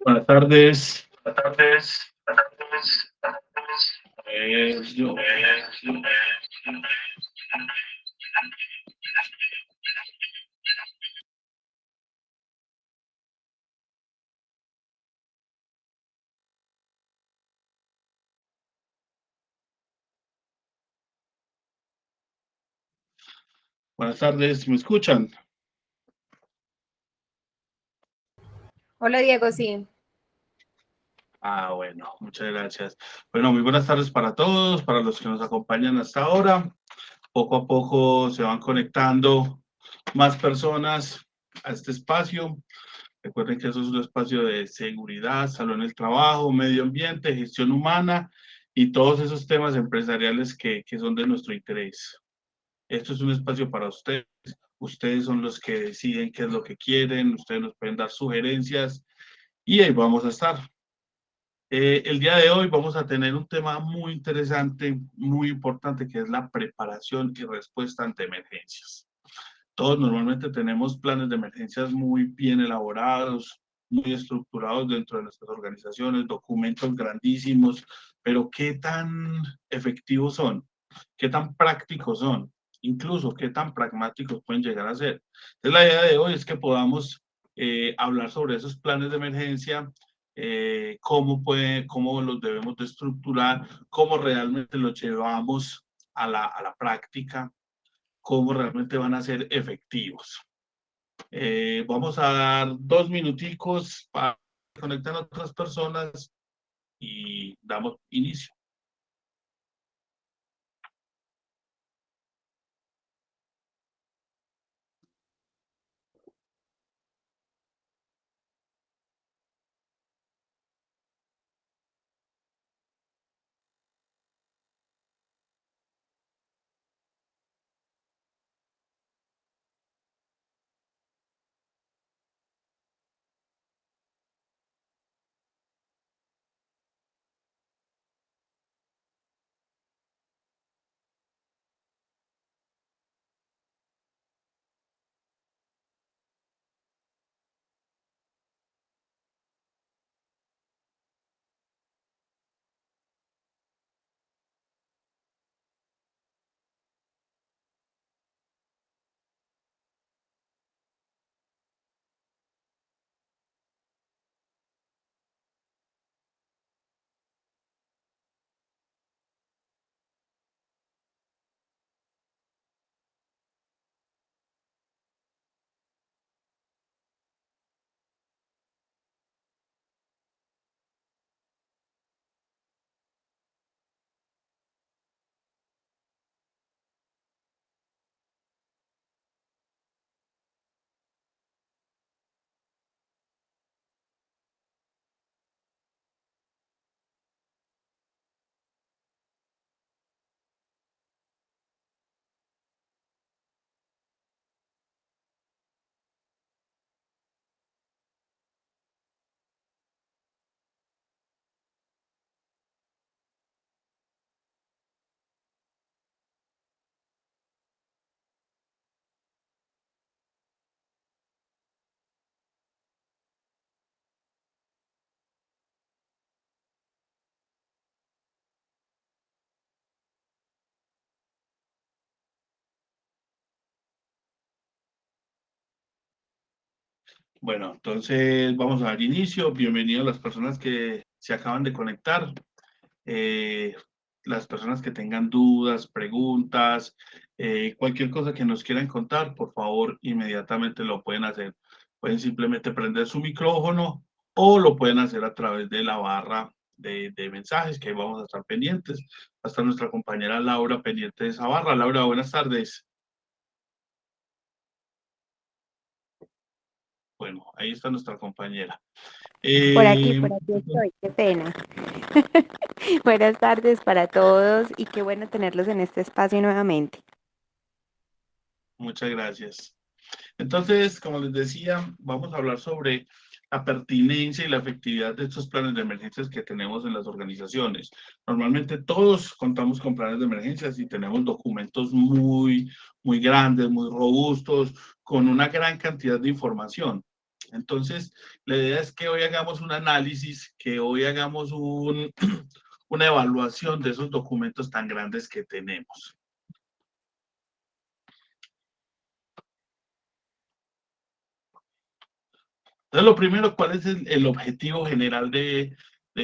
Buenas tardes. Buenas tardes. Buenas tardes. Yo, buenas tardes, ¿me escuchan? Hola Diego, sí. Bueno, muchas gracias. Bueno, muy buenas tardes para todos, para los que nos acompañan hasta ahora. Poco a poco se van conectando más personas a este espacio. Recuerden que eso es un espacio de seguridad, salud en el trabajo, medio ambiente, gestión humana y todos esos temas empresariales que son de nuestro interés. Esto es un espacio para ustedes. Ustedes son los que deciden qué es lo que quieren. Ustedes nos pueden dar sugerencias y ahí vamos a estar. El día de hoy vamos a tener un tema muy interesante, muy importante, que es la preparación y respuesta ante emergencias. Todos normalmente tenemos planes de emergencias muy bien elaborados, muy estructurados dentro de nuestras organizaciones, documentos grandísimos, pero ¿qué tan efectivos son? ¿Qué tan prácticos son? Incluso, ¿qué tan pragmáticos pueden llegar a ser? Entonces, la idea de hoy es que podamos hablar sobre esos planes de emergencia, cómo los debemos de estructurar, cómo realmente los llevamos a la práctica, cómo realmente van a ser efectivos. Vamos a dar 2 minuticos para conectar a otras personas y damos inicio. Bueno, entonces vamos a dar inicio. Bienvenidos a las personas que se acaban de conectar. Eh, las personas que tengan dudas, preguntas, cualquier cosa que nos quieran contar, por favor, inmediatamente lo pueden hacer. Pueden simplemente prender su micrófono o lo pueden hacer a través de la barra de mensajes, que ahí vamos a estar pendientes. Hasta nuestra compañera Laura pendiente de esa barra. Laura, buenas tardes. Bueno, ahí está nuestra compañera. Por aquí estoy, qué pena. Buenas tardes para todos y qué bueno tenerlos en este espacio nuevamente. Muchas gracias. Entonces, como les decía, vamos a hablar sobre la pertinencia y la efectividad de estos planes de emergencias que tenemos en las organizaciones. Normalmente todos contamos con planes de emergencias y tenemos documentos muy grandes, muy robustos, con una gran cantidad de información. Entonces, la idea es que hoy hagamos un análisis, que hoy hagamos una evaluación de esos documentos tan grandes que tenemos. Entonces, lo primero, ¿cuál es el objetivo general de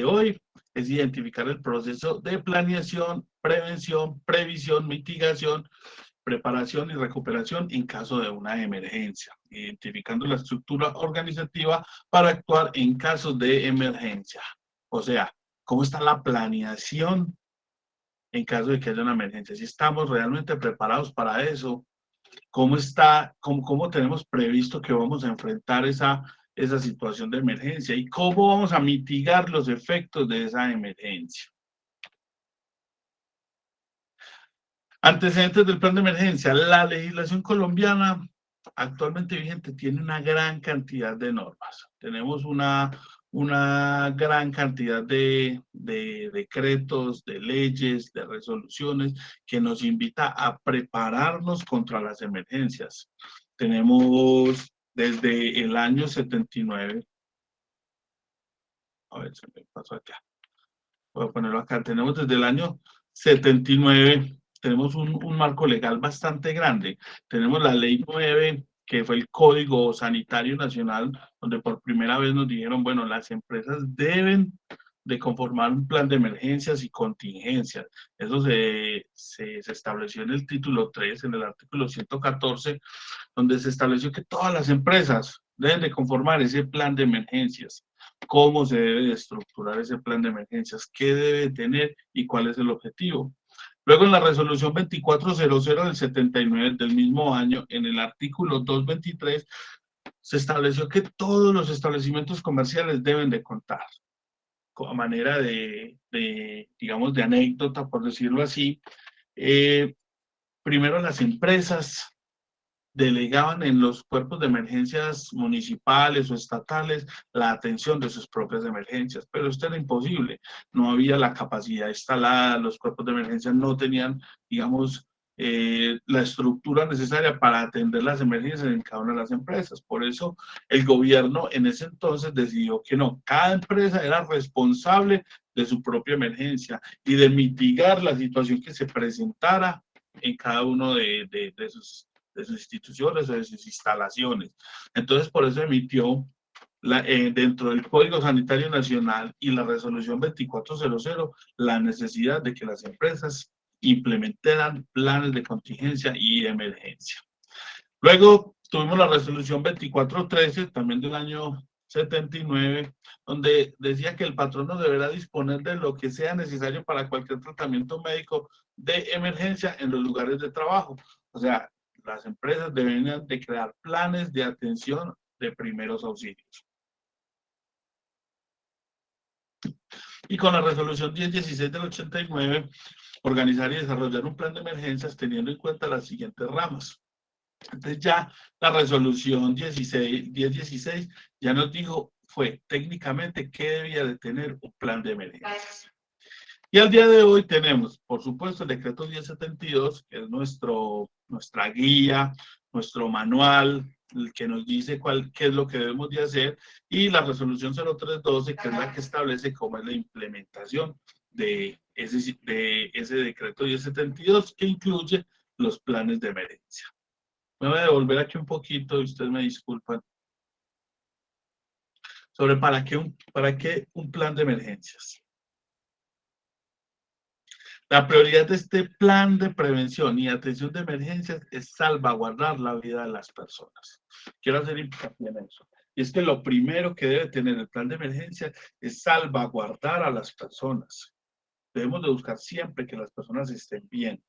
hoy? Es identificar el proceso de planeación, prevención, previsión, mitigación, preparación y recuperación en caso de una emergencia, identificando la estructura organizativa para actuar en casos de emergencia. O sea, ¿cómo está la planeación en caso de que haya una emergencia? Si estamos realmente preparados para eso, cómo tenemos previsto que vamos a enfrentar esa situación de emergencia y cómo vamos a mitigar los efectos de esa emergencia. Antecedentes del plan de emergencia. La legislación colombiana actualmente vigente tiene una gran cantidad de normas. Tenemos una gran cantidad de decretos, de leyes, de resoluciones que nos invita a prepararnos contra las emergencias. Tenemos desde el año 79, a ver, se me pasó acá, voy a ponerlo acá, tenemos desde el año 79, tenemos un marco legal bastante grande. Tenemos la ley 9, que fue el Código Sanitario Nacional, donde por primera vez nos dijeron, bueno, las empresas deben de conformar un plan de emergencias y contingencias. Eso se estableció en el título 3, en el artículo 114, donde se estableció que todas las empresas deben de conformar ese plan de emergencias. Cómo se debe de estructurar ese plan de emergencias, qué debe tener y cuál es el objetivo. Luego, en la resolución 2400 del 79 del mismo año, en el artículo 223, se estableció que todos los establecimientos comerciales deben de contar, a manera digamos, de anécdota, por decirlo así. Primero, las empresas delegaban en los cuerpos de emergencias municipales o estatales la atención de sus propias emergencias, pero esto era imposible, no había la capacidad instalada, los cuerpos de emergencia no tenían, digamos, la estructura necesaria para atender las emergencias en cada una de las empresas. Por eso el gobierno en ese entonces decidió que no, cada empresa era responsable de su propia emergencia y de mitigar la situación que se presentara en cada uno de sus instituciones o de sus instalaciones. Entonces, por eso emitió dentro del Código Sanitario Nacional y la resolución 2400 la necesidad de que las empresas implementaran planes de contingencia y emergencia. Luego tuvimos la resolución 2413, también del año 79, donde decía que el patrono deberá disponer de lo que sea necesario para cualquier tratamiento médico de emergencia en los lugares de trabajo. O sea, las empresas deben de crear planes de atención de primeros auxilios. Y con la resolución 1016 del 89, organizar y desarrollar un plan de emergencias teniendo en cuenta las siguientes ramas. Entonces ya la resolución 1016 ya nos dijo, fue técnicamente qué debía de tener un plan de emergencias. Y al día de hoy tenemos, por supuesto, el decreto 1072, que es nuestra guía, nuestro manual, el que nos dice qué es lo que debemos de hacer, y la resolución 0312, que es la que establece cómo es la implementación de ese decreto 1072, que incluye los planes de emergencia. Me voy a devolver aquí un poquito y ustedes me disculpan. Sobre para qué un plan de emergencias. La prioridad de este plan de prevención y atención de emergencias es salvaguardar la vida de las personas. Quiero hacer hincapié en eso. Y es que lo primero que debe tener el plan de emergencia es salvaguardar a las personas. Debemos de buscar siempre que las personas estén bien,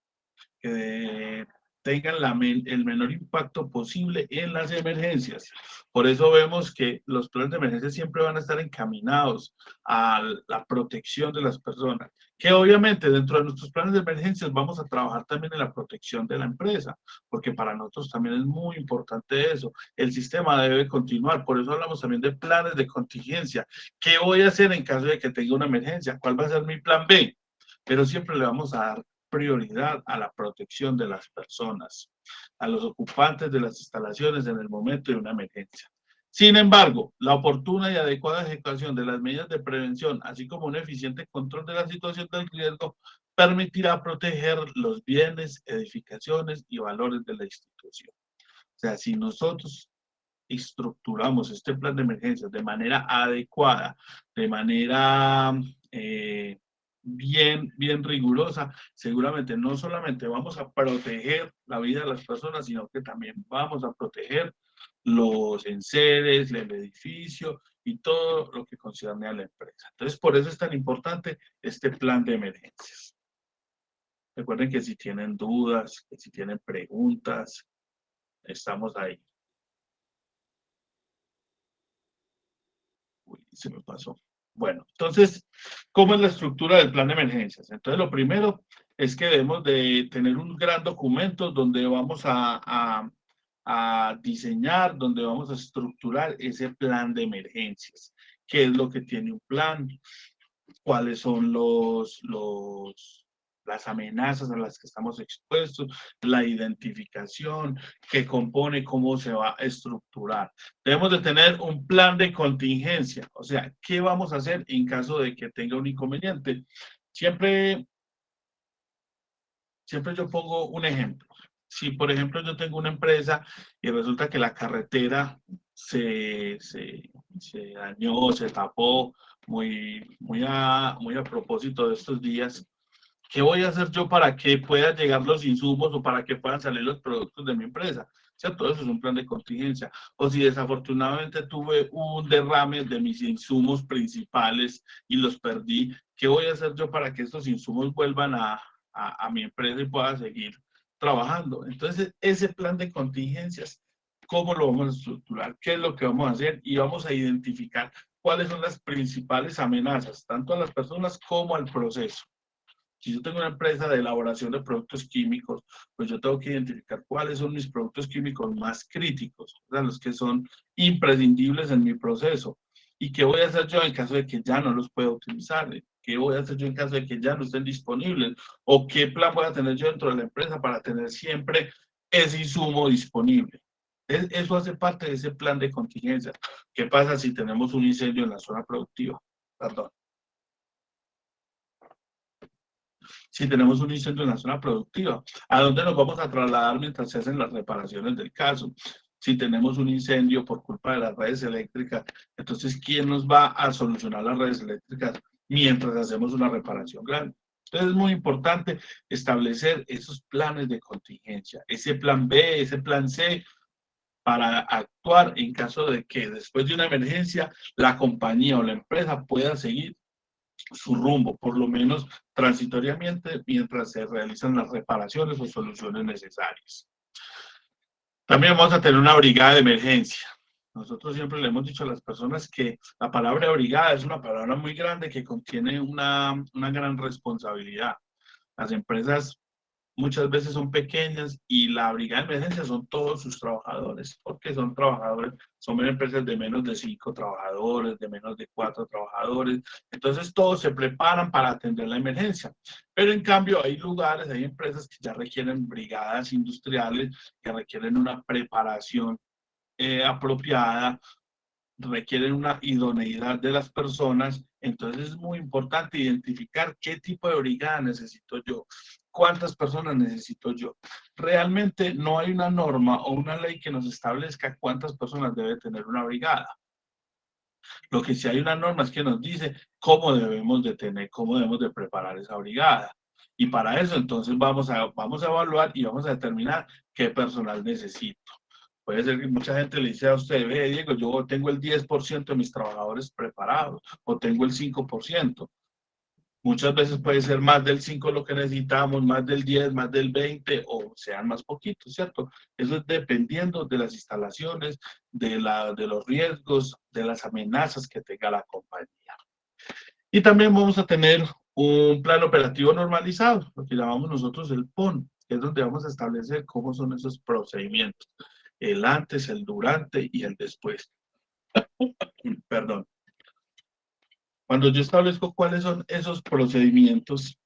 que tengan el menor impacto posible en las emergencias. Por eso vemos que los planes de emergencia siempre van a estar encaminados a la protección de las personas, que obviamente dentro de nuestros planes de emergencias vamos a trabajar también en la protección de la empresa, porque para nosotros también es muy importante eso. El sistema debe continuar, por eso hablamos también de planes de contingencia. ¿Qué voy a hacer en caso de que tenga una emergencia? ¿Cuál va a ser mi plan B? Pero siempre le vamos a dar prioridad a la protección de las personas, a los ocupantes de las instalaciones en el momento de una emergencia. Sin embargo, la oportuna y adecuada ejecución de las medidas de prevención, así como un eficiente control de la situación del riesgo, permitirá proteger los bienes, edificaciones y valores de la institución. O sea, si nosotros estructuramos este plan de emergencias de manera adecuada, de manera bien rigurosa, seguramente no solamente vamos a proteger la vida de las personas, sino que también vamos a proteger los enseres, el edificio y todo lo que concierne a la empresa. Entonces, por eso es tan importante este plan de emergencias. Recuerden que si tienen dudas, que si tienen preguntas, estamos ahí. Uy, se me pasó. Bueno, entonces, ¿cómo es la estructura del plan de emergencias? Entonces, lo primero es que debemos de tener un gran documento donde vamos a diseñar, donde vamos a estructurar ese plan de emergencias. ¿Qué es lo que tiene un plan? ¿Cuáles son las amenazas a las que estamos expuestos? La identificación, qué compone, cómo se va a estructurar. Debemos de tener un plan de contingencia, o sea, ¿qué vamos a hacer en caso de que tenga un inconveniente? Siempre yo pongo un ejemplo. Si, por ejemplo, yo tengo una empresa y resulta que la carretera se dañó, se tapó muy a propósito de estos días, ¿qué voy a hacer yo para que puedan llegar los insumos o para que puedan salir los productos de mi empresa? ¿Cierto? Eso es un plan de contingencia. O si desafortunadamente tuve un derrame de mis insumos principales y los perdí, ¿qué voy a hacer yo para que estos insumos vuelvan a mi empresa y pueda seguir trabajando? Entonces, ese plan de contingencias, ¿cómo lo vamos a estructurar? ¿Qué es lo que vamos a hacer? Y vamos a identificar cuáles son las principales amenazas, tanto a las personas como al proceso. Si yo tengo una empresa de elaboración de productos químicos, pues yo tengo que identificar cuáles son mis productos químicos más críticos, o sea, los que son imprescindibles en mi proceso. ¿Y qué voy a hacer yo en caso de que ya no los pueda utilizar? ¿Qué voy a hacer yo en caso de que ya no estén disponibles? ¿O qué plan voy a tener yo dentro de la empresa para tener siempre ese insumo disponible? Eso hace parte de ese plan de contingencia. ¿Qué pasa si tenemos un incendio en la zona productiva? Perdón. Si tenemos un incendio en la zona productiva, ¿a dónde nos vamos a trasladar mientras se hacen las reparaciones del caso? Si tenemos un incendio por culpa de las redes eléctricas, entonces, ¿quién nos va a solucionar las redes eléctricas mientras hacemos una reparación grande? Entonces, es muy importante establecer esos planes de contingencia, ese plan B, ese plan C, para actuar en caso de que después de una emergencia la compañía o la empresa pueda seguir su rumbo, por lo menos transitoriamente, mientras se realizan las reparaciones o soluciones necesarias. También vamos a tener una brigada de emergencia. Nosotros siempre le hemos dicho a las personas que la palabra brigada es una palabra muy grande que contiene una gran responsabilidad. Las empresas muchas veces son pequeñas y la brigada de emergencia son todos sus trabajadores, porque son trabajadores, son empresas de menos de 5 trabajadores, de menos de 4 trabajadores, entonces todos se preparan para atender la emergencia, pero en cambio hay lugares, hay empresas que ya requieren brigadas industriales, que requieren una preparación apropiada, requieren una idoneidad de las personas, entonces es muy importante identificar qué tipo de brigada necesito yo, cuántas personas necesito yo. Realmente no hay una norma o una ley que nos establezca cuántas personas debe tener una brigada. Lo que sí hay una norma es que nos dice cómo debemos de tener, cómo debemos de preparar esa brigada. Y para eso entonces vamos a evaluar y vamos a determinar qué personal necesito. Puede ser que mucha gente le dice a usted, ve, Diego, yo tengo el 10% de mis trabajadores preparados o tengo el 5%. Muchas veces puede ser más del 5 lo que necesitamos, más del 10, más del 20 o sean más poquitos, ¿cierto? Eso es dependiendo de las instalaciones, de los riesgos, de las amenazas que tenga la compañía. Y también vamos a tener un plan operativo normalizado, lo que llamamos nosotros el PON, que es donde vamos a establecer cómo son esos procedimientos, el antes, el durante y el después. Perdón. Cuando yo establezco cuáles son esos procedimientos,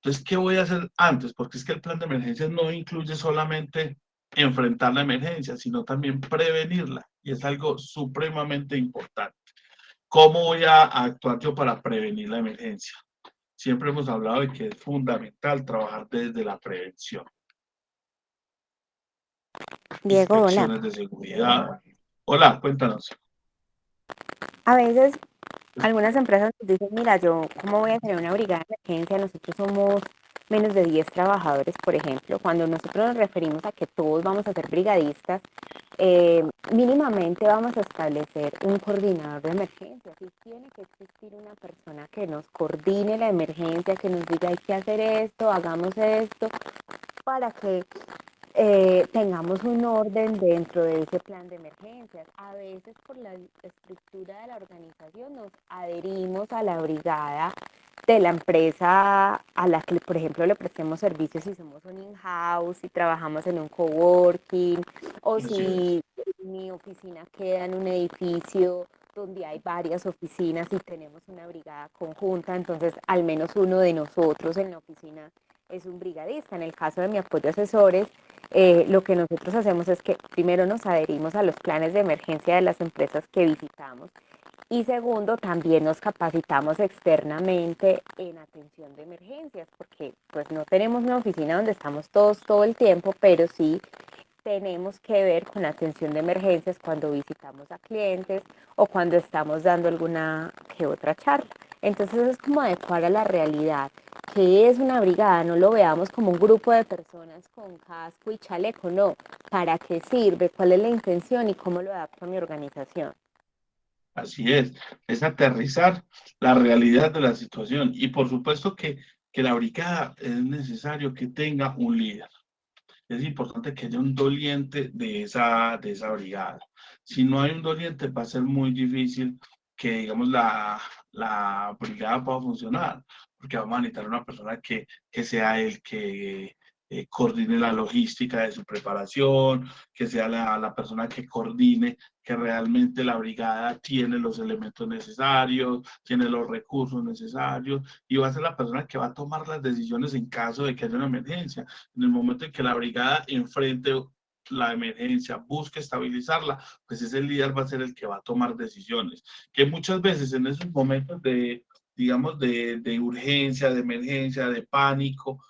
entonces, ¿qué voy a hacer antes? Porque es que el plan de emergencias no incluye solamente enfrentar la emergencia, sino también prevenirla. Y es algo supremamente importante. ¿Cómo voy a actuar yo para prevenir la emergencia? Siempre hemos hablado de que es fundamental trabajar desde la prevención. Diego, hola. Inspecciones de seguridad. Hola, cuéntanos. A veces algunas empresas nos dicen, mira, yo, ¿cómo voy a tener una brigada de emergencia? Nosotros somos menos de 10 trabajadores, por ejemplo. Cuando nosotros nos referimos a que todos vamos a ser brigadistas, mínimamente vamos a establecer un coordinador de emergencias y tiene que existir una persona que nos coordine la emergencia, que nos diga hay que hacer esto, hagamos esto, para que tengamos un orden dentro de ese plan de emergencias. A veces por la estructura de la organización nos adherimos a la brigada de la empresa a la que, por ejemplo, le prestemos servicios si somos un in-house, si trabajamos en un coworking o Así es. si mi oficina queda en un edificio donde hay varias oficinas y tenemos una brigada conjunta, entonces al menos uno de nosotros en la oficina es un brigadista. En el caso de mi apoyo asesores, lo que nosotros hacemos es que primero nos adherimos a los planes de emergencia de las empresas que visitamos y segundo, también nos capacitamos externamente en atención de emergencias, porque pues no tenemos una oficina donde estamos todos todo el tiempo, pero sí tenemos que ver con atención de emergencias cuando visitamos a clientes o cuando estamos dando alguna que otra charla. Entonces es como adecuar a la realidad. ¿Qué es una brigada? No lo veamos como un grupo de personas con casco y chaleco, no. ¿Para qué sirve? ¿Cuál es la intención y cómo lo adapto a mi organización? Así es aterrizar la realidad de la situación. Y por supuesto que la brigada es necesario que tenga un líder. Es importante que haya un doliente de esa brigada. Si no hay un doliente, va a ser muy difícil que, digamos, la brigada pueda funcionar, porque vamos a necesitar una persona que sea el que coordine la logística de su preparación, que sea la persona que coordine que realmente la brigada tiene los elementos necesarios, tiene los recursos necesarios, y va a ser la persona que va a tomar las decisiones en caso de que haya una emergencia. En el momento en que la brigada enfrente la emergencia, busque estabilizarla, pues ese líder va a ser el que va a tomar decisiones. Que muchas veces en esos momentos de, digamos, de urgencia, de emergencia, de pánico,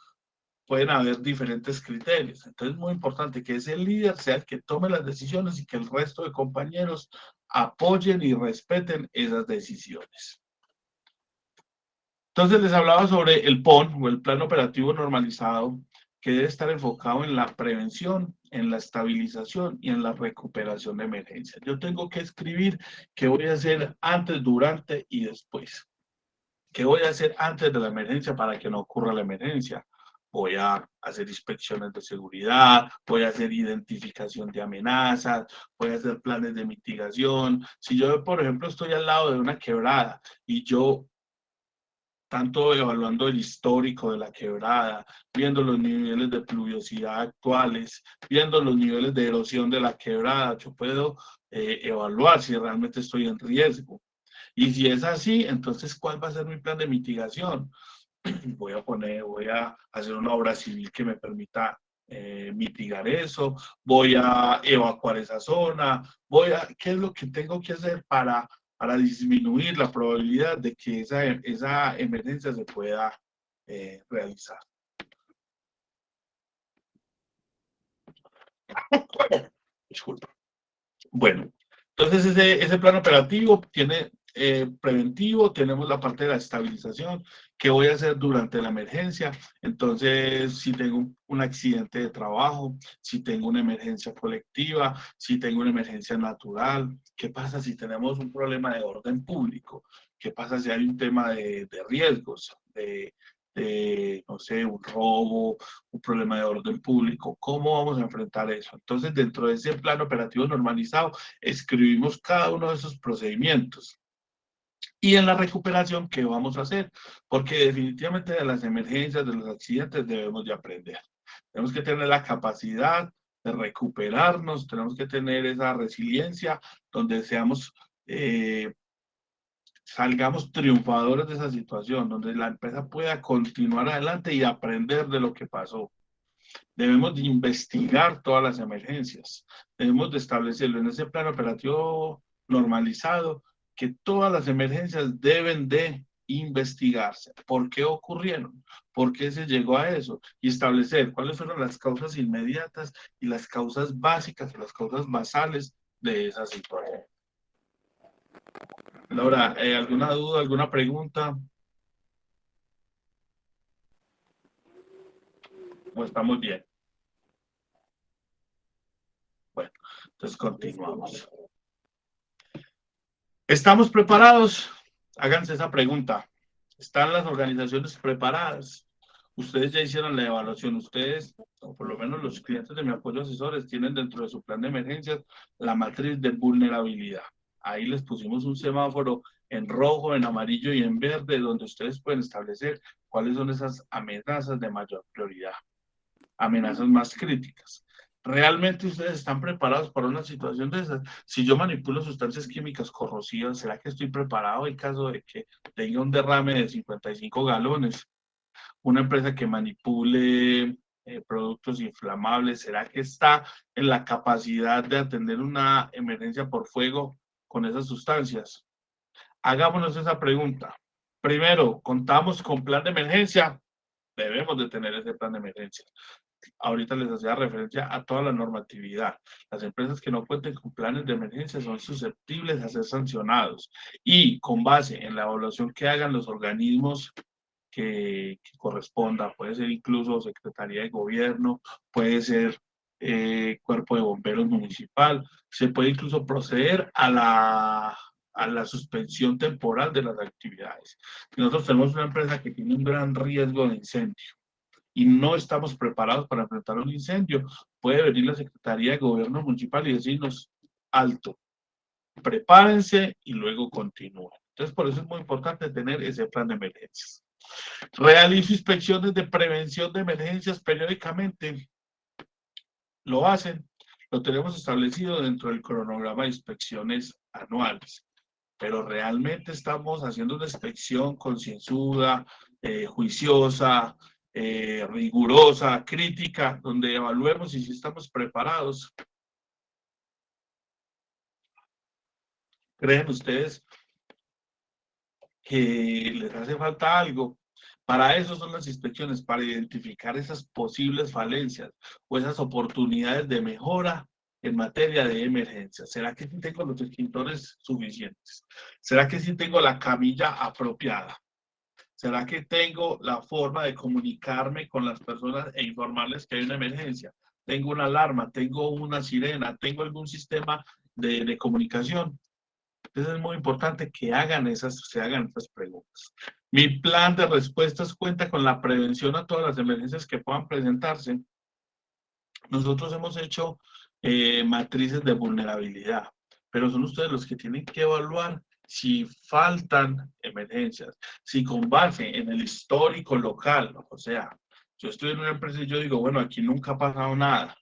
pueden haber diferentes criterios. Entonces es muy importante que ese líder sea el que tome las decisiones y que el resto de compañeros apoyen y respeten esas decisiones. Entonces les hablaba sobre el PON o el Plan Operativo Normalizado, que debe estar enfocado en la prevención, en la estabilización y en la recuperación de emergencias. Yo tengo que escribir qué voy a hacer antes, durante y después. ¿Qué voy a hacer antes de la emergencia para que no ocurra la emergencia? Voy a hacer inspecciones de seguridad, voy a hacer identificación de amenazas, voy a hacer planes de mitigación. Si yo, por ejemplo, estoy al lado de una quebrada y yo tanto evaluando el histórico de la quebrada, viendo los niveles de pluviosidad actuales, viendo los niveles de erosión de la quebrada, yo puedo evaluar si realmente estoy en riesgo. Y si es así, entonces, ¿cuál va a ser mi plan de mitigación? Voy a hacer una obra civil que me permita mitigar eso, voy a evacuar esa zona, ¿qué es lo que tengo que hacer para disminuir la probabilidad de que esa emergencia se pueda realizar? Disculpa. Bueno, entonces ese plan operativo tiene preventivo, tenemos la parte de la estabilización, qué voy a hacer durante la emergencia. Entonces, si tengo un accidente de trabajo, si tengo una emergencia colectiva, si tengo una emergencia natural, ¿qué pasa si tenemos un problema de orden público? ¿Qué pasa si hay un tema de riesgos, no sé, un robo, un problema de orden público? ¿Cómo vamos a enfrentar eso? Entonces, dentro de ese plan operativo normalizado, escribimos cada uno de esos procedimientos. Y en la recuperación, ¿qué vamos a hacer? Porque definitivamente de las emergencias, de los accidentes, debemos de aprender. Tenemos que tener la capacidad de recuperarnos, tenemos que tener esa resiliencia donde seamos, salgamos triunfadores de esa situación, donde la empresa pueda continuar adelante y aprender de lo que pasó. Debemos de investigar todas las emergencias. Debemos de establecerlo en ese plan operativo normalizado, que todas las emergencias deben de investigarse. ¿Por qué ocurrieron? ¿Por qué se llegó a eso? Y establecer cuáles fueron las causas inmediatas y las causas básicas o las causas basales de esa situación. Laura, ¿alguna duda, alguna pregunta? ¿O estamos bien? Bueno, entonces continuamos. ¿Estamos preparados? Háganse esa pregunta. ¿Están las organizaciones preparadas? Ustedes ya hicieron la evaluación. Ustedes, o por lo menos los clientes de mi apoyo asesores, tienen dentro de su plan de emergencias la matriz de vulnerabilidad. Ahí les pusimos un semáforo en rojo, en amarillo y en verde, donde ustedes pueden establecer cuáles son esas amenazas de mayor prioridad, amenazas más críticas. ¿Realmente ustedes están preparados para una situación de esas? Si yo manipulo sustancias químicas corrosivas, ¿será que estoy preparado en caso de que tenga un derrame de 55 galones? Una empresa que manipule productos inflamables, ¿será que está en la capacidad de atender una emergencia por fuego con esas sustancias? Hagámonos esa pregunta. Primero, ¿contamos con plan de emergencia? Debemos de tener ese plan de emergencia. Ahorita les hacía referencia a toda la normatividad. Las empresas que no cuenten con planes de emergencia son susceptibles a ser sancionados y con base en la evaluación que hagan los organismos que corresponda, puede ser incluso Secretaría de Gobierno, puede ser Cuerpo de Bomberos Municipal, se puede incluso proceder a la suspensión temporal de las actividades. Nosotros tenemos una empresa que tiene un gran riesgo de incendio y no estamos preparados para enfrentar un incendio, puede venir la Secretaría de Gobierno Municipal y decirnos, alto, prepárense y luego continúen. Entonces, por eso es muy importante tener ese plan de emergencias. Realizo inspecciones de prevención de emergencias periódicamente. Lo hacen, lo tenemos establecido dentro del cronograma de inspecciones anuales. Pero realmente estamos haciendo una inspección concienzuda, juiciosa, rigurosa, crítica, donde evaluemos si estamos preparados. ¿Creen ustedes que les hace falta algo? Para eso son las inspecciones, para identificar esas posibles falencias o esas oportunidades de mejora en materia de emergencia. ¿Será que sí tengo los extintores suficientes? ¿Será que sí tengo la camilla apropiada? ¿Será que tengo la forma de comunicarme con las personas e informarles que hay una emergencia? ¿Tengo una alarma? ¿Tengo una sirena? ¿Tengo algún sistema de comunicación? Entonces es muy importante que se hagan esas preguntas. Mi plan de respuestas cuenta con la prevención a todas las emergencias que puedan presentarse. Nosotros hemos hecho matrices de vulnerabilidad, pero son ustedes los que tienen que evaluar si faltan emergencias, si con base en el histórico local, o sea, yo estoy en una empresa y yo digo, bueno, aquí nunca ha pasado nada,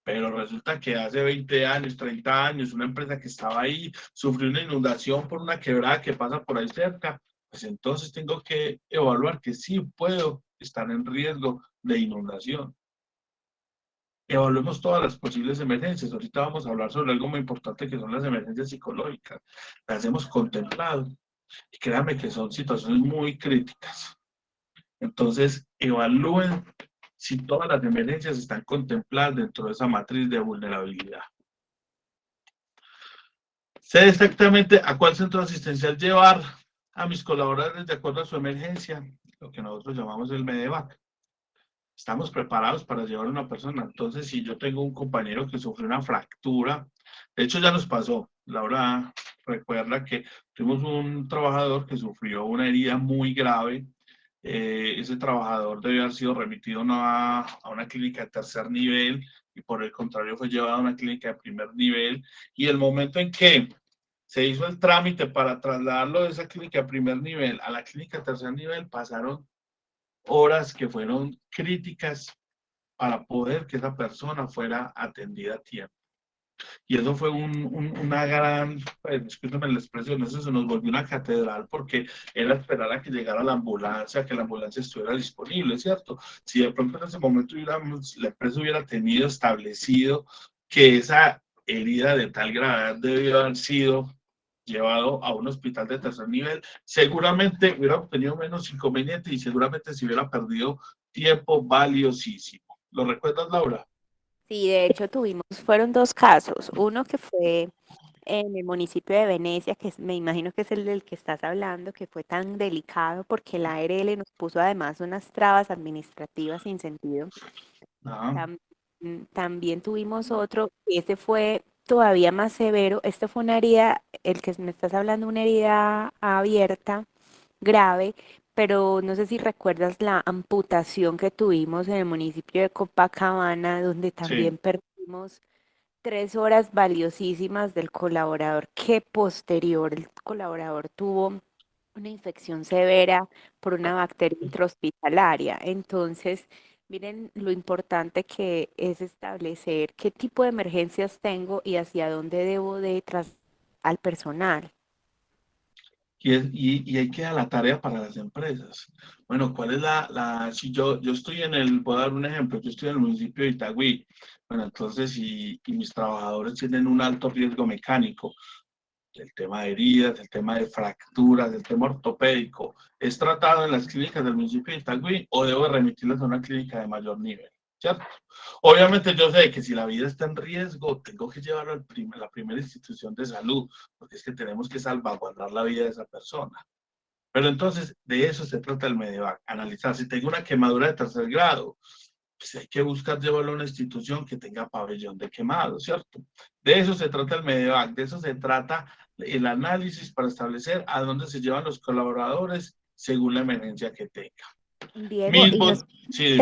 pero resulta que hace 20 años, 30 años, una empresa que estaba ahí sufrió una inundación por una quebrada que pasa por ahí cerca, pues entonces tengo que evaluar que sí puedo estar en riesgo de inundación. Evaluemos todas las posibles emergencias. Ahorita vamos a hablar sobre algo muy importante que son las emergencias psicológicas. Las hemos contemplado y créanme que son situaciones muy críticas. Entonces, evalúen si todas las emergencias están contempladas dentro de esa matriz de vulnerabilidad. Sé exactamente a cuál centro asistencial llevar a mis colaboradores de acuerdo a su emergencia, lo que nosotros llamamos el MEDEVAC. Estamos preparados para llevar a una persona. Entonces, si yo tengo un compañero que sufrió una fractura, de hecho ya nos pasó, Laura recuerda que tuvimos un trabajador que sufrió una herida muy grave. Ese trabajador debió haber sido remitido a una clínica de tercer nivel y por el contrario fue llevado a una clínica de primer nivel. Y el momento en que se hizo el trámite para trasladarlo de esa clínica de primer nivel a la clínica de tercer nivel, pasaron horas que fueron críticas para poder que esa persona fuera atendida a tiempo. Y eso fue una gran, pues, discúlpeme la expresión, eso se nos volvió una catedral porque era esperar a que llegara la ambulancia, que la ambulancia estuviera disponible, ¿cierto? Si de pronto en ese momento la empresa hubiera tenido establecido que esa herida de tal gravedad debió haber sido llevado a un hospital de tercer nivel, seguramente hubiera obtenido menos inconvenientes y seguramente se hubiera perdido tiempo valiosísimo. ¿Lo recuerdas, Laura? Sí, de hecho fueron dos casos, uno que fue en el municipio de Venecia, me imagino que es el del que estás hablando, que fue tan delicado porque la ARL nos puso además unas trabas administrativas sin sentido. Ah, También tuvimos otro, que ese fue todavía más severo. Este fue una herida, el que me estás hablando, una herida abierta, grave, pero no sé si recuerdas la amputación que tuvimos en el municipio de Copacabana, donde sí. también perdimos 3 horas valiosísimas del colaborador, que posterior el colaborador tuvo una infección severa por una bacteria intrahospitalaria. Entonces, miren lo importante que es establecer qué tipo de emergencias tengo y hacia dónde debo de trasladar al personal. Y ahí queda la tarea para las empresas. Bueno, ¿cuál es si yo estoy voy a dar un ejemplo, yo estoy en el municipio de Itagüí, bueno, entonces, y mis trabajadores tienen un alto riesgo mecánico, el tema de heridas, el tema de fracturas, el tema ortopédico, ¿es tratado en las clínicas del municipio de Itagüí o debo remitirlas a una clínica de mayor nivel? ¿Cierto? Obviamente yo sé que si la vida está en riesgo, tengo que llevarlo a la primera institución de salud, porque es que tenemos que salvaguardar la vida de esa persona. Pero entonces, de eso se trata el Medevac, analizar si tengo una quemadura de tercer grado, pues hay que buscar llevarlo a una institución que tenga pabellón de quemado, ¿cierto? De eso se trata el Medevac, de eso se trata el análisis para establecer a dónde se llevan los colaboradores según la emergencia que tenga. Diego, y Mismo, sí,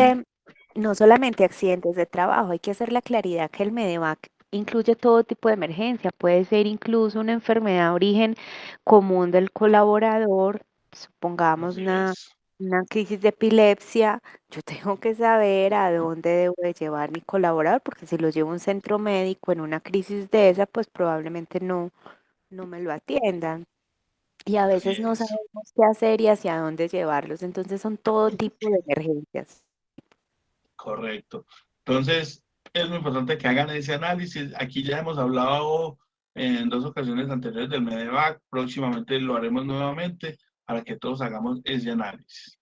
no solamente accidentes de trabajo, hay que hacer la claridad que el MEDEVAC incluye todo tipo de emergencia, puede ser incluso una enfermedad de origen común del colaborador, supongamos así es, una crisis de epilepsia, yo tengo que saber a dónde debo de llevar mi colaborador, porque si lo llevo a un centro médico en una crisis de esa, pues probablemente no me lo atiendan. Y a así veces no es, sabemos qué hacer y hacia dónde llevarlos, entonces son todo tipo de emergencias. correcto. Entonces, es muy importante que hagan ese análisis. Aquí ya hemos hablado en dos ocasiones anteriores del Medevac, próximamente lo haremos nuevamente para que todos hagamos ese análisis.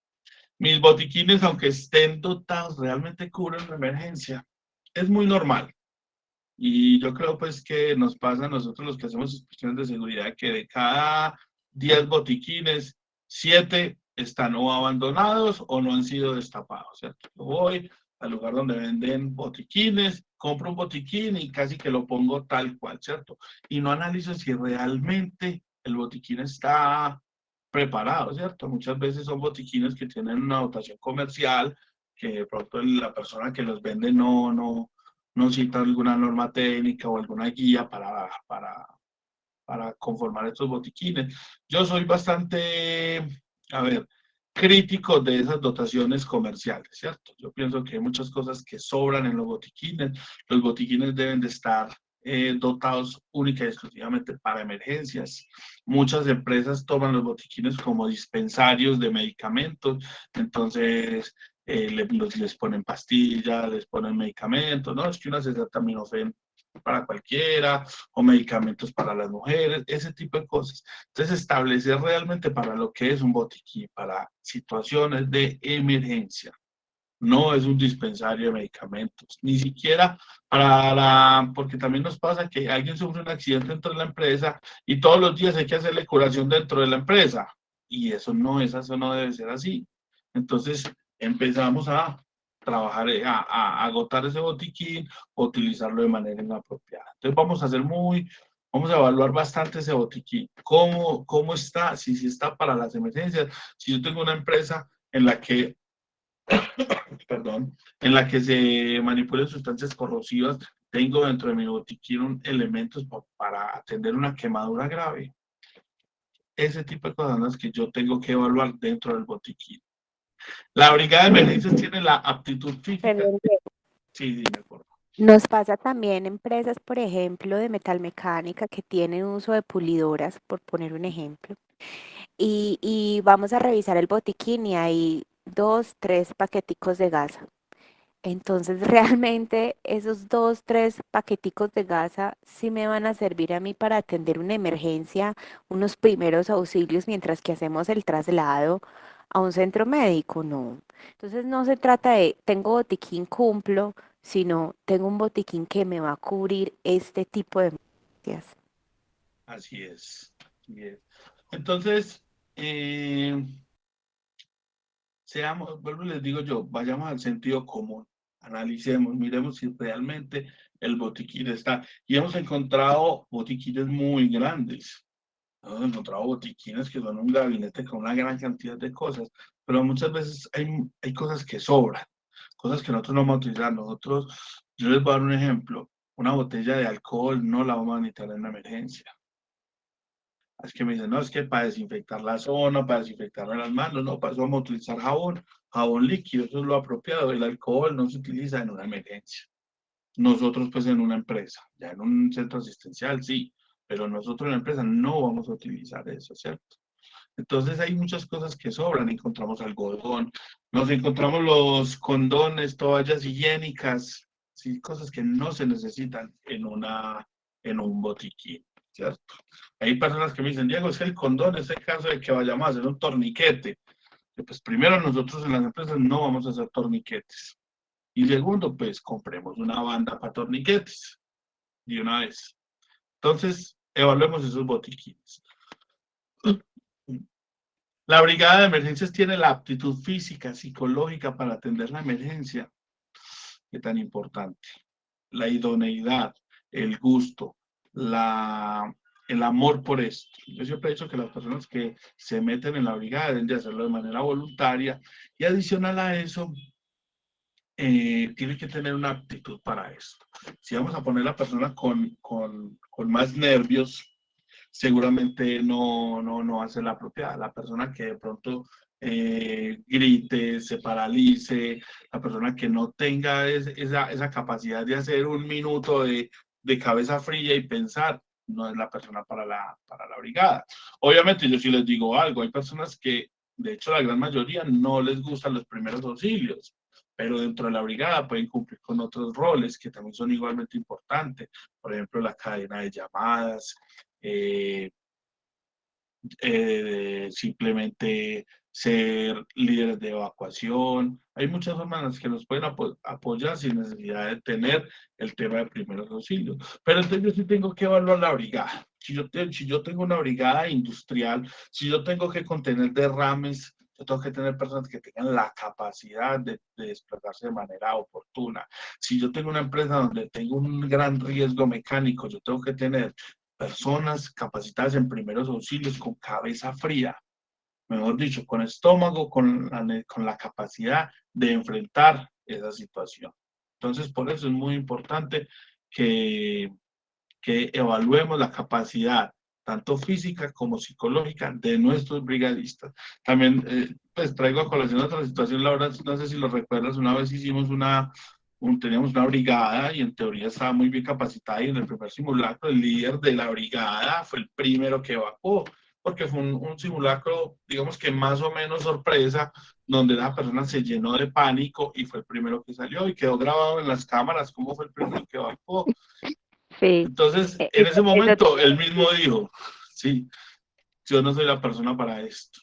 Mis botiquines, aunque estén dotados, realmente cubren la emergencia. Es muy normal. Y yo creo pues que nos pasa a nosotros los que hacemos inspecciones de seguridad que de cada 10 botiquines, 7 están o abandonados o no han sido destapados, ¿cierto? Yo voy al lugar donde venden botiquines, compro un botiquín y casi que lo pongo tal cual, ¿cierto? Y no analizo si realmente el botiquín está preparado, ¿cierto? Muchas veces son botiquines que tienen una dotación comercial, que de pronto la persona que los vende no cita alguna norma técnica o alguna guía para conformar estos botiquines. Yo soy bastante, a ver, crítico de esas dotaciones comerciales, ¿cierto? Yo pienso que hay muchas cosas que sobran en los botiquines. Los botiquines deben de estar dotados única y exclusivamente para emergencias. Muchas empresas toman los botiquines como dispensarios de medicamentos, entonces les ponen pastillas, les ponen medicamentos, ¿no? Es que una acetaminofén para cualquiera, o medicamentos para las mujeres, ese tipo de cosas. Entonces, establecer realmente para lo que es un botiquín, para situaciones de emergencia. No es un dispensario de medicamentos, ni siquiera porque también nos pasa que alguien sufre un accidente dentro de la empresa y todos los días hay que hacerle curación dentro de la empresa. Y eso no debe ser así. Entonces empezamos a trabajar, a agotar ese botiquín, o utilizarlo de manera inapropiada. Entonces vamos a evaluar bastante ese botiquín. ¿Cómo está? Si está para las emergencias. Si yo tengo una empresa en la que en la que se manipulen sustancias corrosivas, tengo dentro de mi botiquín elementos para atender una quemadura grave. Ese tipo de cosas son las que yo tengo que evaluar dentro del botiquín. La brigada de emergencias tiene la aptitud física. Perdón, Sí, me acuerdo. Nos pasa también empresas, por ejemplo, de metalmecánica que tienen uso de pulidoras, por poner un ejemplo, y vamos a revisar el botiquín y hay 2, 3 paqueticos de gasa. Entonces, realmente esos 2, 3 paqueticos de gasa sí me van a servir a mí para atender una emergencia, unos primeros auxilios mientras que hacemos el traslado a un centro médico, no. Entonces, no se trata de tengo botiquín, cumplo, sino tengo un botiquín que me va a cubrir este tipo de emergencias. Así es. Así es. Entonces, eh, seamos, vuelvo y les digo yo, vayamos al sentido común, analicemos, miremos si realmente el botiquín está. Y hemos encontrado botiquines muy grandes. Hemos encontrado botiquines que son un gabinete con una gran cantidad de cosas, pero muchas veces hay cosas que sobran, cosas que nosotros no vamos a utilizar. Nosotros, yo les voy a dar un ejemplo, una botella de alcohol no la vamos a necesitar en una emergencia. Es que me dicen, no, es que para desinfectar la zona, para desinfectarme las manos, no, para eso vamos a utilizar jabón, jabón líquido, eso es lo apropiado. El alcohol no se utiliza en una emergencia. Nosotros, pues, en una empresa, ya en un centro asistencial, sí, pero nosotros en la empresa no vamos a utilizar eso, ¿cierto? Entonces hay muchas cosas que sobran, encontramos algodón, nos encontramos los condones, toallas higiénicas, sí, cosas que no se necesitan en un botiquín, ¿cierto? Hay personas que me dicen, Diego, es que el condón es el caso de que vayamos a hacer un torniquete. Pues primero nosotros en las empresas no vamos a hacer torniquetes. Y segundo, pues compremos una banda para torniquetes de una vez. Entonces, evaluemos esos botiquines. La brigada de emergencias tiene la aptitud física, psicológica para atender la emergencia. Qué tan importante. La idoneidad, el gusto, el amor por esto. Yo siempre he dicho que las personas que se meten en la brigada deben de hacerlo de manera voluntaria y adicional a eso, tienen que tener una aptitud para esto. Si vamos a poner a la persona con más nervios, seguramente no va a ser la apropiada. La persona que de pronto grite, se paralice, la persona que no tenga esa capacidad de hacer un minuto de cabeza fría y pensar, no es la persona para la brigada. Obviamente yo sí les digo algo, hay personas que, de hecho la gran mayoría, no les gustan los primeros auxilios, pero dentro de la brigada pueden cumplir con otros roles que también son igualmente importantes, por ejemplo, la cadena de llamadas, eh, simplemente ser líderes de evacuación. Hay muchas formas en las que nos pueden apoyar sin necesidad de tener el tema de primeros auxilios. Pero entonces yo sí tengo que evaluar la brigada. Si yo tengo una brigada industrial, si yo tengo que contener derrames, yo tengo que tener personas que tengan la capacidad de desplazarse de manera oportuna. Si yo tengo una empresa donde tengo un gran riesgo mecánico, yo tengo que tener personas capacitadas en primeros auxilios con cabeza fría, mejor dicho, con estómago, con la capacidad de enfrentar esa situación. Entonces, por eso es muy importante que, que evaluemos la capacidad tanto física como psicológica de nuestros brigadistas. También, pues traigo a colación otra situación, Laura, no sé si lo recuerdas, una vez hicimos teníamos una brigada y en teoría estaba muy bien capacitada y en el primer simulacro el líder de la brigada fue el primero que evacuó, porque fue un simulacro, digamos que más o menos sorpresa, donde la persona se llenó de pánico y fue el primero que salió y quedó grabado en las cámaras cómo fue el primero que evacuó. Sí, Entonces, en ese eso momento, él mismo dijo, sí, yo no soy la persona para esto.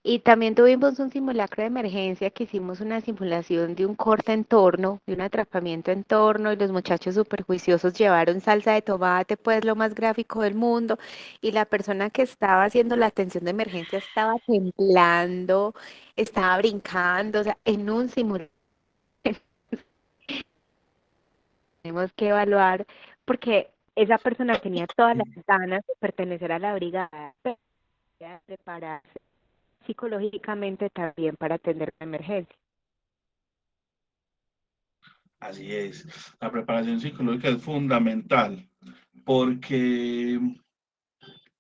y también tuvimos un simulacro de emergencia que hicimos una simulación de un corte en torno, de un atrapamiento en torno, y los muchachos súper juiciosos llevaron salsa de tomate, pues lo más gráfico del mundo, y la persona que estaba haciendo la atención de emergencia estaba temblando, estaba brincando, o sea, en un simulacro tenemos que evaluar, porque esa persona tenía todas las ganas de pertenecer a la brigada, pero prepararse psicológicamente también para atender la emergencia. Así es, la preparación psicológica es fundamental porque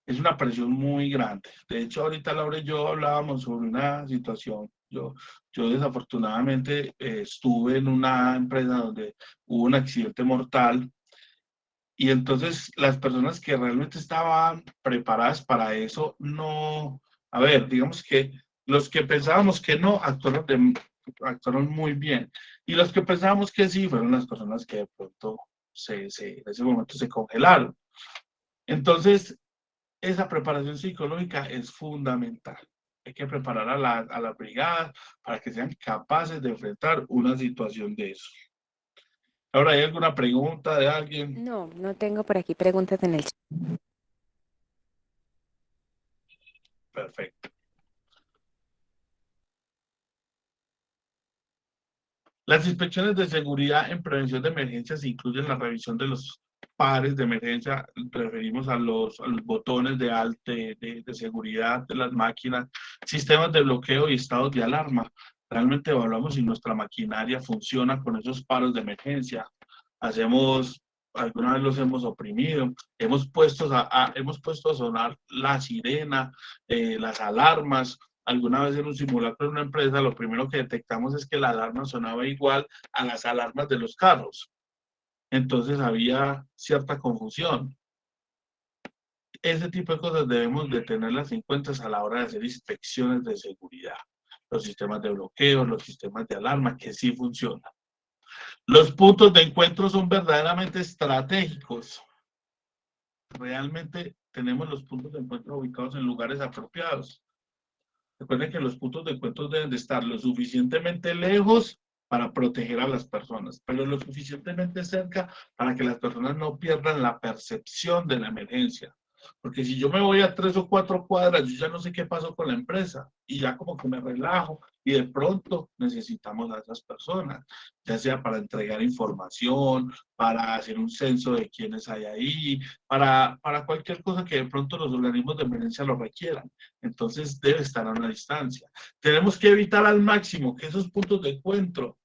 es una presión muy grande. De hecho, ahorita Laura y yo hablábamos sobre una situación Yo desafortunadamente estuve en una empresa donde hubo un accidente mortal y entonces las personas que realmente estaban preparadas para eso, no, a ver, digamos que los que pensábamos que no, actuaron muy bien. Y los que pensábamos que sí, fueron las personas que de pronto en ese momento se congelaron. Entonces, esa preparación psicológica es fundamental. Hay que preparar a la brigada para que sean capaces de enfrentar una situación de eso. Ahora, ¿hay alguna pregunta de alguien? No, no tengo por aquí preguntas en el chat. Perfecto. Las inspecciones de seguridad en prevención de emergencias incluyen la revisión de los pares de emergencia, referimos a los botones de seguridad de las máquinas, sistemas de bloqueo y estados de alarma. Realmente evaluamos si nuestra maquinaria funciona con esos paros de emergencia. Hacemos, alguna vez los hemos oprimido, hemos puesto a sonar la sirena, las alarmas. Alguna vez en un simulacro de una empresa, lo primero que detectamos es que la alarma sonaba igual a las alarmas de los carros. Entonces había cierta confusión. Ese tipo de cosas debemos de tenerlas en cuenta a la hora de hacer inspecciones de seguridad. Los sistemas de bloqueo, los sistemas de alarma, que sí funcionan. Los puntos de encuentro son verdaderamente estratégicos. Realmente tenemos los puntos de encuentro ubicados en lugares apropiados. Recuerden que los puntos de encuentro deben de estar lo suficientemente lejos para proteger a las personas, pero lo suficientemente cerca para que las personas no pierdan la percepción de la emergencia. Porque si yo me voy a 3 o 4 cuadras, yo ya no sé qué pasó con la empresa y ya como que me relajo y de pronto necesitamos a esas personas, ya sea para entregar información, para hacer un censo de quiénes hay ahí, para cualquier cosa que de pronto los organismos de emergencia lo requieran. Entonces debe estar a una distancia. Tenemos que evitar al máximo que esos puntos de encuentro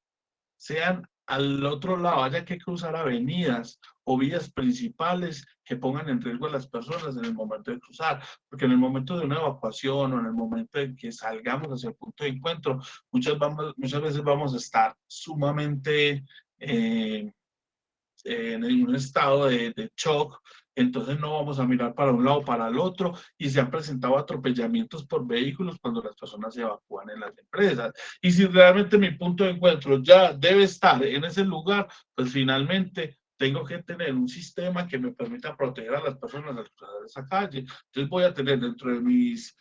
sean al otro lado, haya que cruzar avenidas o vías principales que pongan en riesgo a las personas en el momento de cruzar, porque en el momento de una evacuación o en el momento en que salgamos hacia el punto de encuentro, muchas veces vamos a estar sumamente en un estado de shock, entonces no vamos a mirar para un lado o para el otro y se han presentado atropellamientos por vehículos cuando las personas se evacúan en las empresas. Y si realmente mi punto de encuentro ya debe estar en ese lugar, pues finalmente tengo que tener un sistema que me permita proteger a las personas al cruzar esa calle. Entonces voy a tener dentro de mis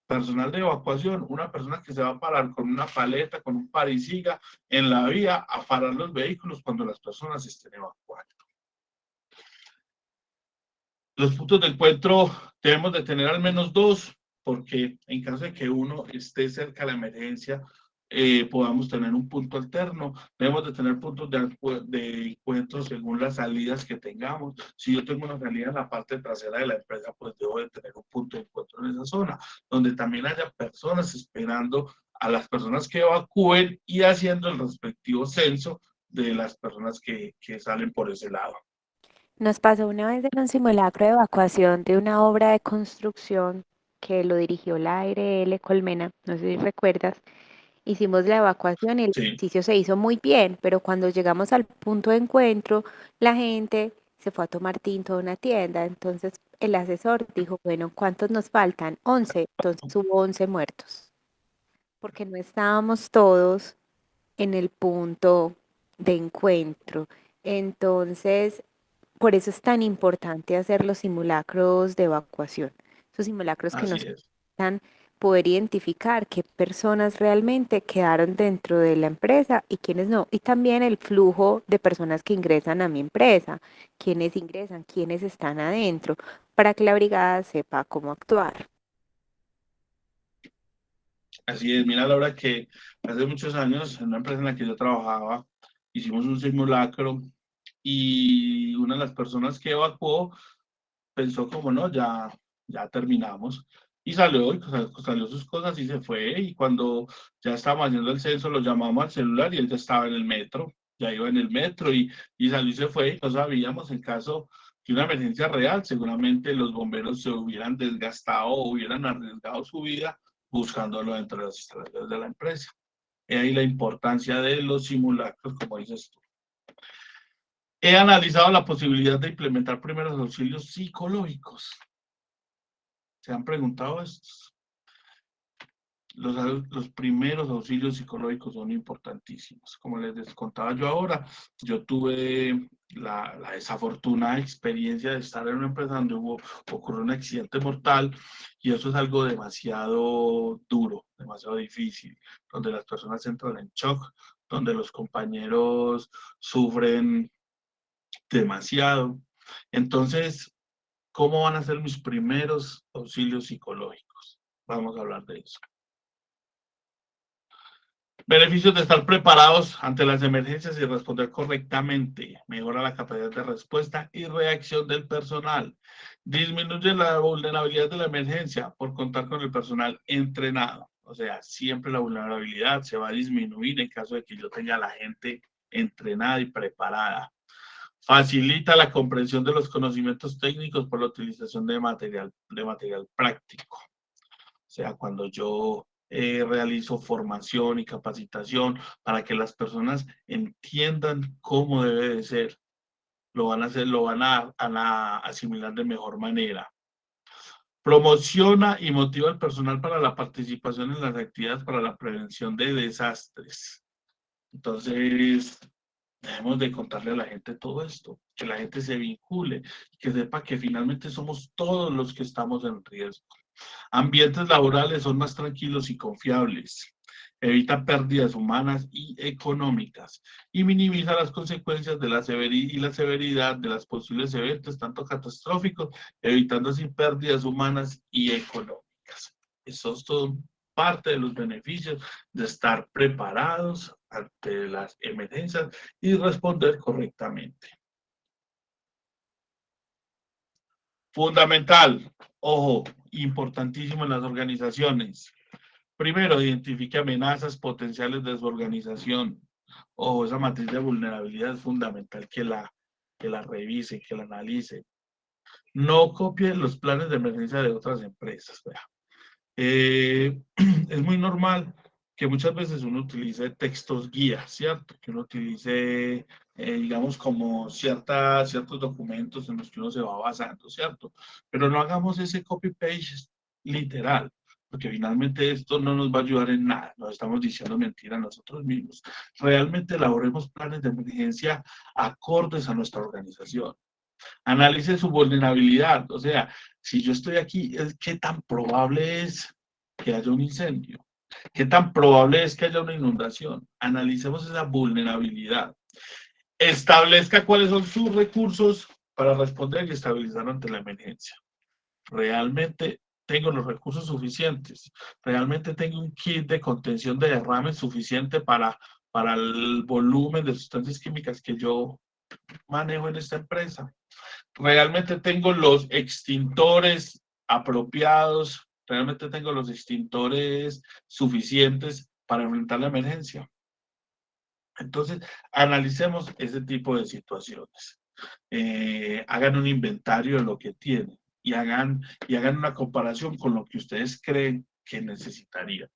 personal de evacuación, una persona que se va a parar con una paleta, con un parisiga en la vía a parar los vehículos cuando las personas estén evacuando. Los puntos de encuentro debemos de tener al menos 2, porque en caso de que uno esté cerca de la emergencia, podamos tener un punto alterno. Debemos de tener puntos de encuentro según las salidas que tengamos. Si yo tengo una salida en la parte trasera de la empresa, pues debo de tener un punto de encuentro en esa zona, donde también haya personas esperando a las personas que evacúen y haciendo el respectivo censo de las personas que salen por ese lado. Nos pasó una vez en un simulacro de evacuación de una obra de construcción que lo dirigió la ARL Colmena, no sé si recuerdas. Hicimos la evacuación y el Sí. ejercicio se hizo muy bien, pero cuando llegamos al punto de encuentro, la gente se fue a tomar tinto a una tienda. Entonces el asesor dijo, bueno, ¿cuántos nos faltan? 11. Entonces hubo 11 muertos, porque no estábamos todos en el punto de encuentro. Entonces, por eso es tan importante hacer los simulacros de evacuación. Esos simulacros que Así nos es. permitan poder identificar qué personas realmente quedaron dentro de la empresa y quiénes no. Y también el flujo de personas que ingresan a mi empresa, quiénes ingresan, quiénes están adentro, para que la brigada sepa cómo actuar. Así es, mira Laura que hace muchos años en una empresa en la que yo trabajaba, hicimos un simulacro y una de las personas que evacuó pensó como no, ya terminamos y salió sus cosas y se fue y cuando ya estábamos haciendo el censo lo llamamos al celular y él ya estaba en el metro, ya iba en el metro y salió y se fue y no sabíamos en caso de una emergencia real, seguramente los bomberos se hubieran desgastado o hubieran arriesgado su vida buscándolo entre las instalaciones de la empresa. Y ahí la importancia de los simulacros, como dices tú. He analizado la posibilidad de implementar primeros auxilios psicológicos. ¿Se han preguntado estos? Los primeros auxilios psicológicos son importantísimos. Como les contaba yo ahora, yo tuve la desafortunada experiencia de estar en una empresa donde ocurrió un accidente mortal y eso es algo demasiado duro, demasiado difícil, donde las personas entran en shock, donde los compañeros sufren demasiado. Entonces, ¿cómo van a ser mis primeros auxilios psicológicos? Vamos a hablar de eso. Beneficios de estar preparados ante las emergencias y responder correctamente. Mejora la capacidad de respuesta y reacción del personal. Disminuye la vulnerabilidad de la emergencia por contar con el personal entrenado. O sea, siempre la vulnerabilidad se va a disminuir en caso de que yo tenga a la gente entrenada y preparada. Facilita la comprensión de los conocimientos técnicos por la utilización de material práctico. O sea, cuando yo realizo formación y capacitación para que las personas entiendan cómo debe de ser, lo van a hacer, lo van a asimilar de mejor manera. Promociona y motiva al personal para la participación en las actividades para la prevención de desastres. Entonces, debemos de contarle a la gente todo esto, que la gente se vincule, que sepa que finalmente somos todos los que estamos en riesgo. Ambientes laborales son más tranquilos y confiables. Evita pérdidas humanas y económicas y minimiza las consecuencias de la severidad de los posibles eventos, tanto catastróficos, evitando así pérdidas humanas y económicas. Esos son parte de los beneficios de estar preparados ante las emergencias y responder correctamente. Fundamental, ojo, importantísimo en las organizaciones. Primero, identifique amenazas potenciales de su organización. Ojo, esa matriz de vulnerabilidad es fundamental que la revise, que la analice. No copie los planes de emergencia de otras empresas. Es muy normal que muchas veces uno utilice textos guías, ¿cierto? Que uno utilice, digamos, como ciertos documentos en los que uno se va basando, ¿cierto? Pero no hagamos ese copy-paste literal, porque finalmente esto no nos va a ayudar en nada, nos estamos diciendo mentiras a nosotros mismos. Realmente elaboremos planes de emergencia acordes a nuestra organización. Analice su vulnerabilidad, o sea, si yo estoy aquí, ¿qué tan probable es que haya un incendio? ¿Qué tan probable es que haya una inundación? Analicemos esa vulnerabilidad. Establezca cuáles son sus recursos para responder y estabilizar ante la emergencia. Realmente tengo los recursos suficientes. Realmente tengo un kit de contención de derrame suficiente para el volumen de sustancias químicas que yo manejo en esta empresa. Realmente tengo los extintores apropiados, realmente tengo los extintores suficientes para enfrentar la emergencia. Entonces, analicemos ese tipo de situaciones. Hagan un inventario de lo que tienen y hagan una comparación con lo que ustedes creen que necesitarían.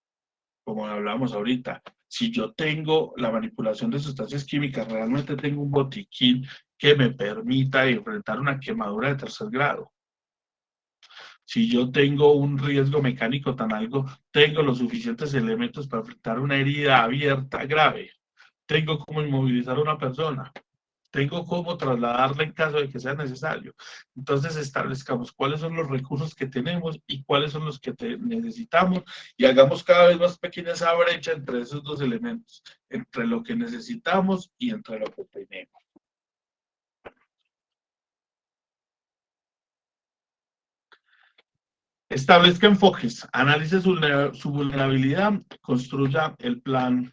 Como hablamos ahorita, si yo tengo la manipulación de sustancias químicas, realmente tengo un botiquín que me permita enfrentar una quemadura de 3er grado. Si yo tengo un riesgo mecánico tan alto, tengo los suficientes elementos para enfrentar una herida abierta grave. Tengo cómo inmovilizar a una persona. Tengo cómo trasladarla en caso de que sea necesario. Entonces establezcamos cuáles son los recursos que tenemos y cuáles son los que necesitamos y hagamos cada vez más pequeña esa brecha entre esos dos elementos, entre lo que necesitamos y entre lo que tenemos. Establezca enfoques, analice su vulnerabilidad, construya el plan,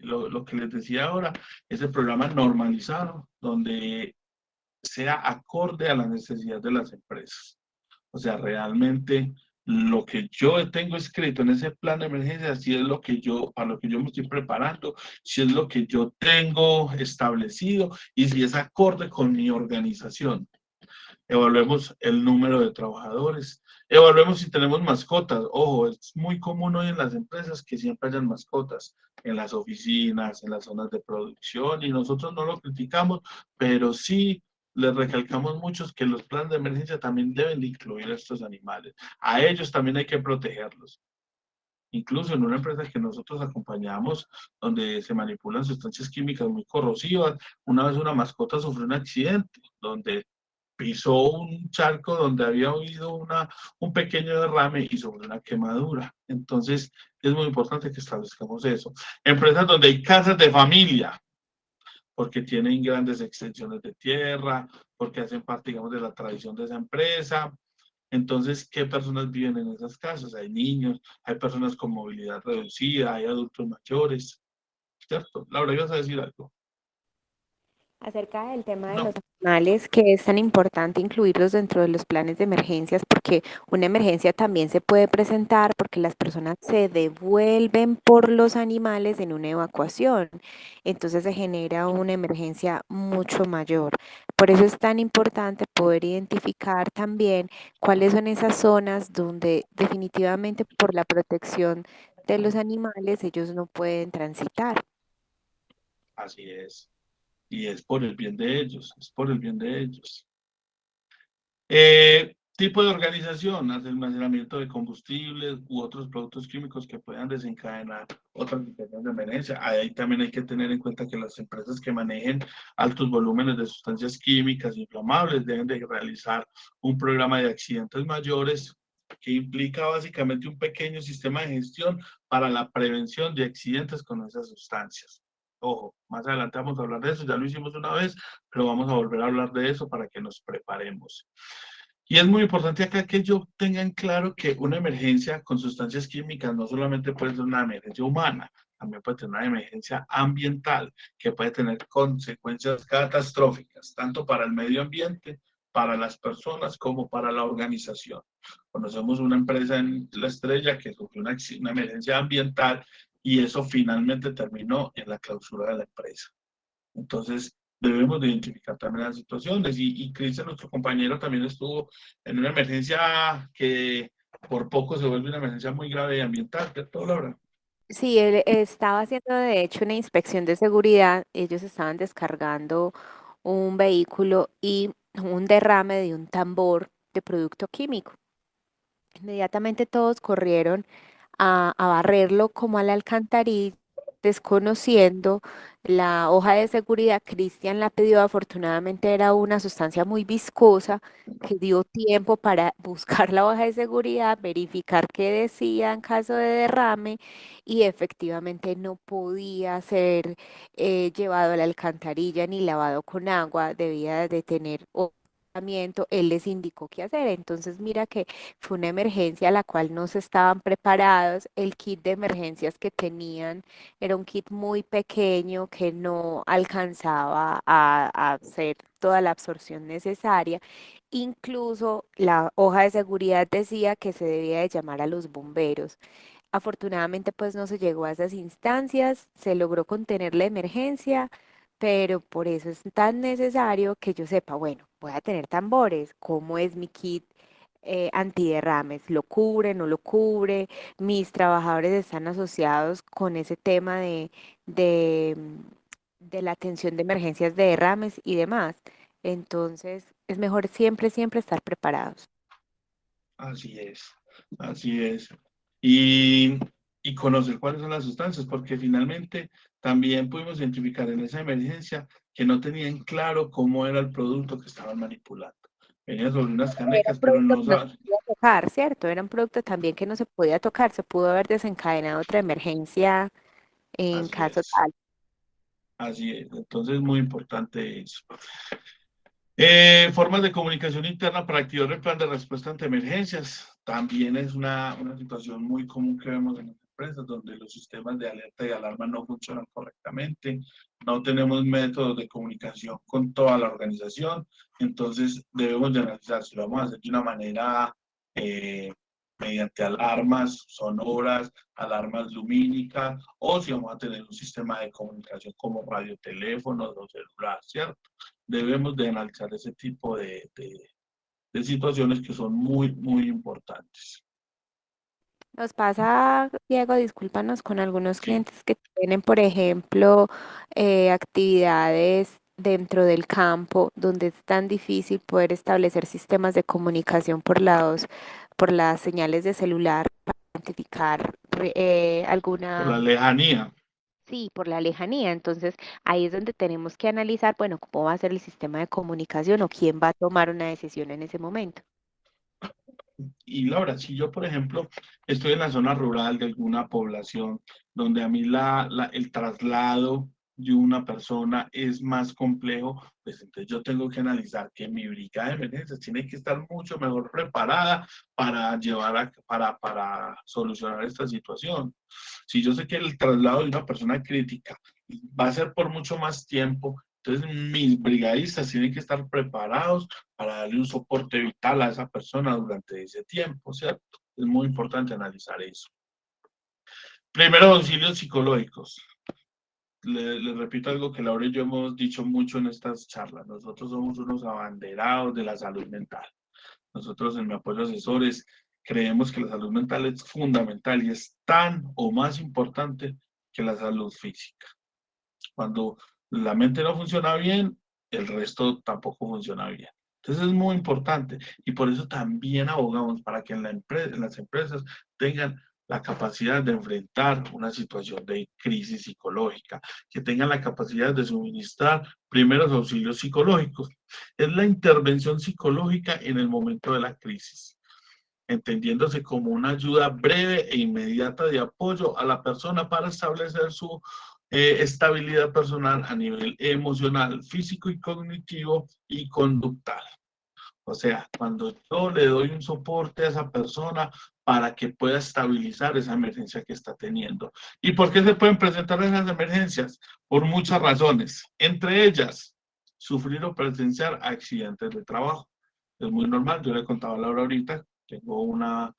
lo que les decía ahora, ese programa normalizado, donde sea acorde a la necesidad de las empresas. O sea, realmente lo que yo tengo escrito en ese plan de emergencia, si es lo que para lo que yo me estoy preparando, si es lo que yo tengo establecido y si es acorde con mi organización. evaluemos el número de trabajadores, evaluemos si tenemos mascotas. Ojo, es muy común hoy en las empresas que siempre hayan mascotas, en las oficinas, en las zonas de producción, y nosotros no lo criticamos, pero sí les recalcamos muchos que los planes de emergencia también deben de incluir a estos animales. A ellos también hay que protegerlos. Incluso en una empresa que nosotros acompañamos, donde se manipulan sustancias químicas muy corrosivas, una vez una mascota sufrió un accidente, donde pisó un charco donde había habido un pequeño derrame y sobre una quemadura. Entonces, es muy importante que establezcamos eso. Empresas donde hay casas de familia, porque tienen grandes extensiones de tierra, porque hacen parte, digamos, de la tradición de esa empresa. Entonces, ¿qué personas viven en esas casas? Hay niños, hay personas con movilidad reducida, hay adultos mayores, ¿cierto? Laura, ¿ibas a decir algo? Acerca del tema de No. los animales, que es tan importante incluirlos dentro de los planes de emergencias, porque una emergencia también se puede presentar porque las personas se devuelven por los animales en una evacuación. Entonces se genera una emergencia mucho mayor. Por eso es tan importante poder identificar también cuáles son esas zonas donde definitivamente por la protección de los animales ellos no pueden transitar. Así es. Y es por el bien de ellos, es por el bien de ellos. Tipo de organización, almacenamiento de combustibles u otros productos químicos que puedan desencadenar otras situaciones de emergencia. Ahí también hay que tener en cuenta que las empresas que manejen altos volúmenes de sustancias químicas inflamables deben de realizar un programa de accidentes mayores que implica básicamente un pequeño sistema de gestión para la prevención de accidentes con esas sustancias. Ojo, más adelante vamos a hablar de eso, ya lo hicimos una vez, pero vamos a volver a hablar de eso para que nos preparemos. Y es muy importante acá que ellos tengan claro que una emergencia con sustancias químicas no solamente puede ser una emergencia humana, también puede tener una emergencia ambiental que puede tener consecuencias catastróficas, tanto para el medio ambiente, para las personas, como para la organización. Conocemos una empresa en La Estrella que sufrió una emergencia ambiental y eso finalmente terminó en la clausura de la empresa. Entonces, debemos de identificar también las situaciones. Y Cristian, nuestro compañero, también estuvo en una emergencia que por poco se vuelve una emergencia muy grave y ambiental, ¿cierto, Laura? Sí, él estaba haciendo de hecho una inspección de seguridad. Ellos estaban descargando un vehículo y un derrame de un tambor de producto químico. Inmediatamente todos corrieron a barrerlo como a la alcantarilla, desconociendo la hoja de seguridad. Cristian la pidió, afortunadamente era una sustancia muy viscosa que dio tiempo para buscar la hoja de seguridad, verificar qué decía en caso de derrame y efectivamente no podía ser llevado a la alcantarilla ni lavado con agua, debía de tener tratamiento. Él les indicó qué hacer. Entonces mira que fue una emergencia a la cual no se estaban preparados. El kit de emergencias que tenían era un kit muy pequeño que no alcanzaba a hacer toda la absorción necesaria. Incluso la hoja de seguridad decía que se debía de llamar a los bomberos. Afortunadamente, pues no se llegó a esas instancias, se logró contener la emergencia, pero por eso es tan necesario que yo sepa, bueno, voy a tener tambores, ¿cómo es mi kit antiderrames? ¿Lo cubre, no lo cubre? Mis trabajadores están asociados con ese tema de la atención de emergencias de derrames y demás. Entonces, es mejor siempre, siempre estar preparados. Así es, así es. Y, y conocer cuáles son las sustancias, porque finalmente también pudimos identificar en esa emergencia que no tenían claro cómo era el producto que estaban manipulando. Venía sobre unas Era un canecas, pero producto no que no se saben. podía tocar, ¿cierto? Era un producto también que no se podía tocar, se pudo haber desencadenado otra emergencia en Así caso es, tal. así es. Entonces es muy importante eso. Formas de comunicación interna para activar el plan de respuesta ante emergencias. También es una situación muy común que vemos en las empresas donde los sistemas de alerta y alarma no funcionan correctamente. No tenemos métodos de comunicación con toda la organización. Entonces debemos de analizar si lo vamos a hacer de una manera eh, mediante alarmas sonoras, alarmas lumínicas, o si vamos a tener un sistema de comunicación como radioteléfonos o celular, ¿cierto? Debemos de analizar ese tipo de situaciones que son muy, muy importantes. Nos pasa, Diego, discúlpanos, con algunos Sí, clientes que tienen, por ejemplo, actividades dentro del campo donde es tan difícil poder establecer sistemas de comunicación por las señales de celular para identificar por la alguna, lejanía. sí, por la lejanía. Entonces, ahí es donde tenemos que analizar, bueno, cómo va a ser el sistema de comunicación o quién va a tomar una decisión en ese momento. Y Laura, si yo, por ejemplo, estoy en la zona rural de alguna población donde a mí el traslado de una persona es más complejo, pues entonces yo tengo que analizar que mi brigada de emergencias tiene que estar mucho mejor preparada para para solucionar esta situación. Si yo sé que el traslado de una persona crítica va a ser por mucho más tiempo, entonces mis brigadistas tienen que estar preparados para darle un soporte vital a esa persona durante ese tiempo, ¿cierto? Es muy importante analizar eso. Primero, auxilios psicológicos. Le repito algo que Laura y yo hemos dicho mucho en estas charlas. Nosotros somos unos abanderados de la salud mental. Nosotros en mi apoyo asesores creemos que la salud mental es fundamental y es tan o más importante que la salud física. Cuando la mente no funciona bien, el resto tampoco funciona bien. Entonces es muy importante y por eso también abogamos para que en las empresas tengan la capacidad de enfrentar una situación de crisis psicológica, que tengan la capacidad de suministrar primeros auxilios psicológicos. Es la intervención psicológica en el momento de la crisis, entendiéndose como una ayuda breve e inmediata de apoyo a la persona para establecer su estabilidad personal a nivel emocional, físico y cognitivo y conductal. O sea, cuando yo le doy un soporte a esa persona para que pueda estabilizar esa emergencia que está teniendo. ¿Y por qué se pueden presentar esas emergencias? Por muchas razones, entre ellas, sufrir o presenciar accidentes de trabajo. Es muy normal, yo le contaba a Laura ahorita, tengo una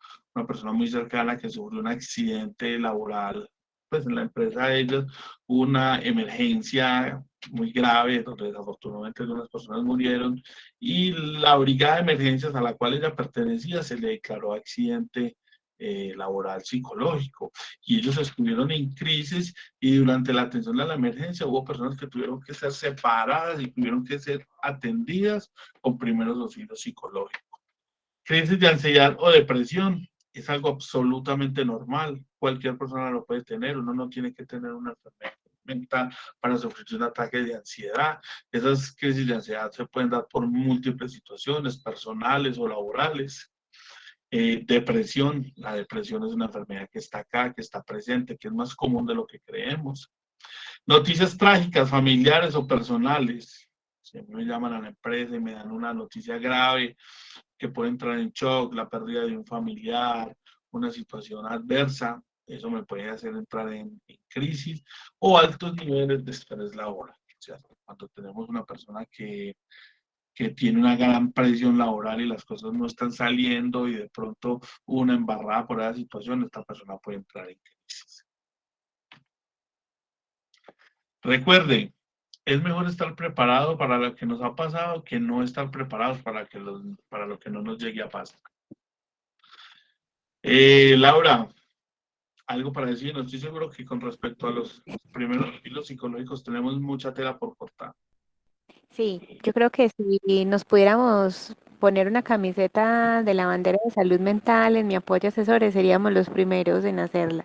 persona muy cercana que sufrió un accidente laboral, pues en la empresa de ellos, una emergencia muy grave, donde desafortunadamente algunas personas murieron, y la brigada de emergencias a la cual ella pertenecía se le declaró accidente laboral psicológico y ellos estuvieron en crisis y durante la atención a la emergencia hubo personas que tuvieron que ser separadas y tuvieron que ser atendidas con primeros auxilios psicológicos. Crisis de ansiedad o depresión es algo absolutamente normal. Cualquier persona lo puede tener. Uno no tiene que tener una enfermedad mental para sufrir un ataque de ansiedad. Esas crisis de ansiedad se pueden dar por múltiples situaciones personales o laborales. Depresión, la depresión es una enfermedad que está acá, que está presente, que es más común de lo que creemos. Noticias trágicas, familiares o personales. Si a mí me llaman a la empresa y me dan una noticia grave que puede entrar en shock, la pérdida de un familiar, una situación adversa, eso me puede hacer entrar en crisis o altos niveles de estrés laboral. O sea, cuando tenemos una persona que tiene una gran presión laboral y las cosas no están saliendo y de pronto una embarrada por esa situación, esta persona puede entrar en crisis. Recuerde, es mejor estar preparado para lo que nos ha pasado que no estar preparados para lo que no nos llegue a pasar. Laura, algo para decir, no estoy seguro que con respecto a los primeros hilos psicológicos tenemos mucha tela por cortar. Sí, yo creo que si nos pudiéramos poner una camiseta de la bandera de salud mental en mi apoyo asesores, seríamos los primeros en hacerla,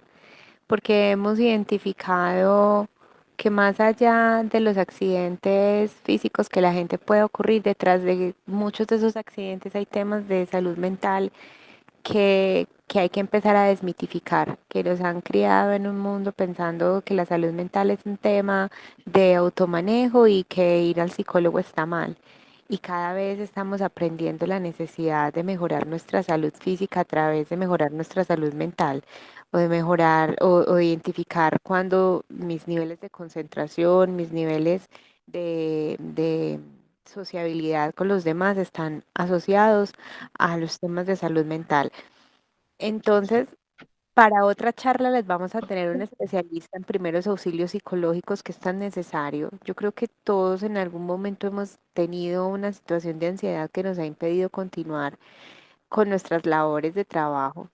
porque hemos identificado que más allá de los accidentes físicos que la gente puede ocurrir, detrás de muchos de esos accidentes hay temas de salud mental que hay que empezar a desmitificar, que los han criado en un mundo pensando que la salud mental es un tema de automanejo y que ir al psicólogo está mal. Y cada vez estamos aprendiendo la necesidad de mejorar nuestra salud física a través de mejorar nuestra salud mental o de mejorar o de identificar cuando mis niveles de concentración, mis niveles de sociabilidad con los demás están asociados a los temas de salud mental. Entonces, Para otra charla les vamos a tener un especialista en primeros auxilios psicológicos que es tan necesario. Yo creo que todos en algún momento hemos tenido una situación de ansiedad que nos ha impedido continuar con nuestras labores de trabajo,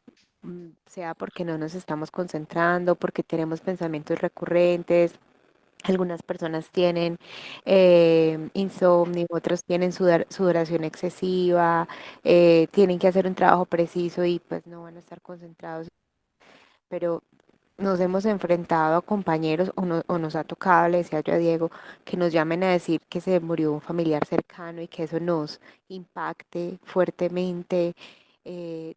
sea porque no nos estamos concentrando, porque tenemos pensamientos recurrentes. Algunas personas tienen insomnio, otros tienen sudoración excesiva, tienen que hacer un trabajo preciso y pues no van a estar concentrados. Pero nos hemos enfrentado a compañeros o nos ha tocado, le decía yo a Diego, que nos llamen a decir que se murió un familiar cercano y que eso nos impacte fuertemente.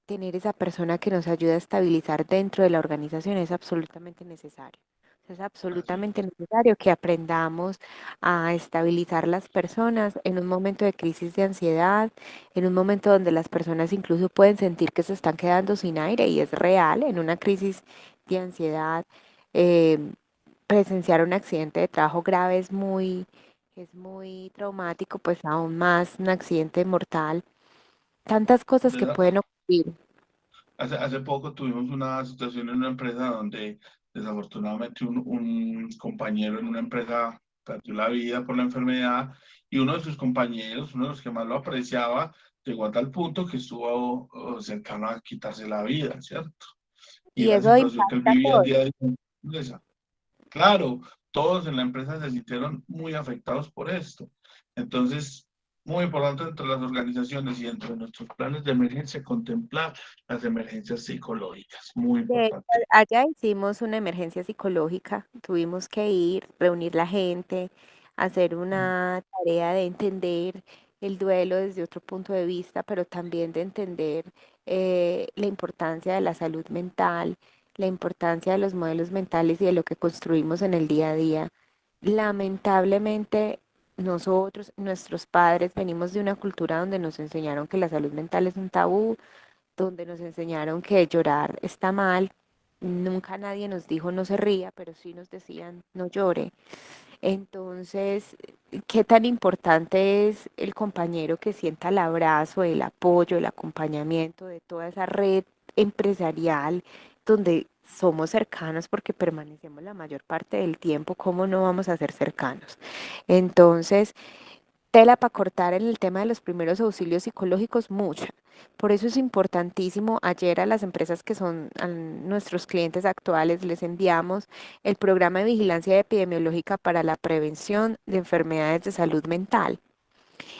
Tener esa persona que nos ayuda a estabilizar dentro de la organización es absolutamente necesario. Es Así, absolutamente necesario que aprendamos a estabilizar las personas en un momento de crisis de ansiedad, en un momento donde las personas incluso pueden sentir que se están quedando sin aire y es real, en una crisis de ansiedad. eh, Presenciar un accidente de trabajo grave es muy traumático, pues aún más un accidente mortal. Tantas cosas que pueden ocurrir. hace poco tuvimos una situación en una empresa donde desafortunadamente un compañero en una empresa perdió la vida por la enfermedad y uno de sus compañeros, uno de los que más lo apreciaba, llegó a tal punto que estuvo cercano a quitarse la vida, ¿cierto? Y Y la eso situación que él impacta a vivía al todos. día de hoy en la empresa. Claro, todos en la empresa se sintieron muy afectados por esto. Entonces, muy importante entre las organizaciones y entre nuestros planes de emergencia contemplar las emergencias psicológicas. Muy De hecho, importante. allá hicimos una emergencia psicológica, tuvimos que ir, reunir la gente, hacer una tarea de entender el duelo desde otro punto de vista, pero también de entender la importancia de la salud mental, la importancia de los modelos mentales y de lo que construimos en el día a día. Lamentablemente, nosotros, nuestros padres, venimos de una cultura donde nos enseñaron que la salud mental es un tabú, donde nos enseñaron que llorar está mal. Nunca nadie nos dijo no se ría, pero sí nos decían no llore. Entonces, ¿qué tan importante es el compañero que sienta el abrazo, el apoyo, el acompañamiento de toda esa red empresarial donde somos cercanos porque permanecemos la mayor parte del tiempo? ¿Cómo no vamos a ser cercanos? Entonces, tela para cortar en el tema de los primeros auxilios psicológicos, mucha. Por eso es importantísimo, ayer a las empresas que son a nuestros clientes actuales les enviamos el programa de vigilancia epidemiológica para la prevención de enfermedades de salud mental.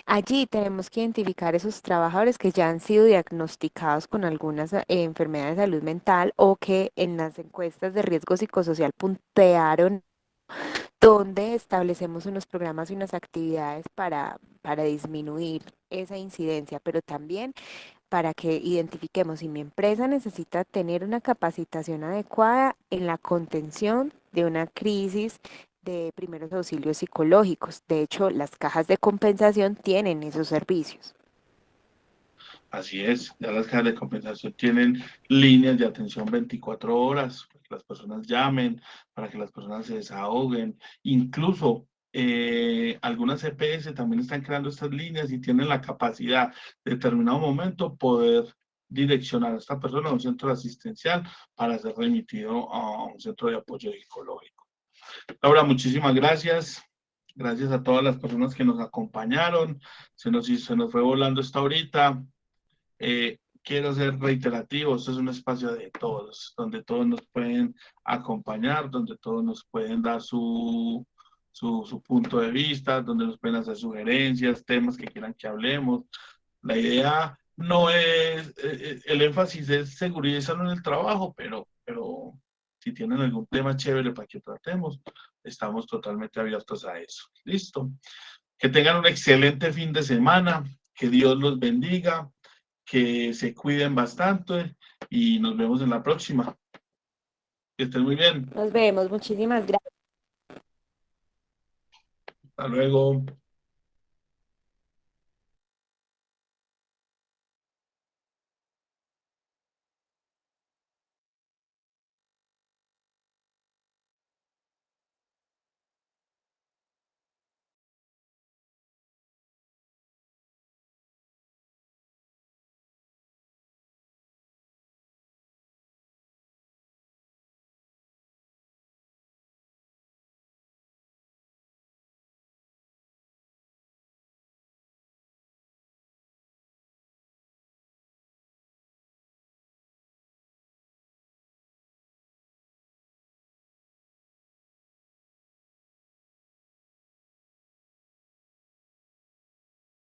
Allí tenemos que identificar esos trabajadores que ya han sido diagnosticados con algunas enfermedades de salud mental o que en las encuestas de riesgo psicosocial puntearon, donde establecemos unos programas y unas actividades para disminuir esa incidencia, pero también para que identifiquemos si mi empresa necesita tener una capacitación adecuada en la contención de una crisis de primeros auxilios psicológicos. De hecho, las cajas de compensación tienen esos servicios. Así es, ya las cajas de compensación tienen líneas de atención 24 horas para que las personas llamen, para que las personas se desahoguen. Incluso algunas EPS también están creando estas líneas y tienen la capacidad de determinado momento poder direccionar a esta persona a un centro asistencial para ser remitido a un centro de apoyo psicológico. Laura, muchísimas gracias. Gracias a todas las personas que nos acompañaron. Se nos fue volando esta horita. Quiero ser reiterativo, esto es un espacio de todos, donde todos nos pueden acompañar, donde todos nos pueden dar su punto de vista, donde nos pueden hacer sugerencias, temas que quieran que hablemos. La idea no es, el énfasis es seguridad y salud en el trabajo, pero si tienen algún tema chévere para que tratemos, estamos totalmente abiertos a eso. Listo. Que tengan un excelente fin de semana, que Dios los bendiga, que se cuiden bastante y nos vemos en la próxima. Que estén muy bien. Nos vemos, muchísimas gracias. Hasta luego.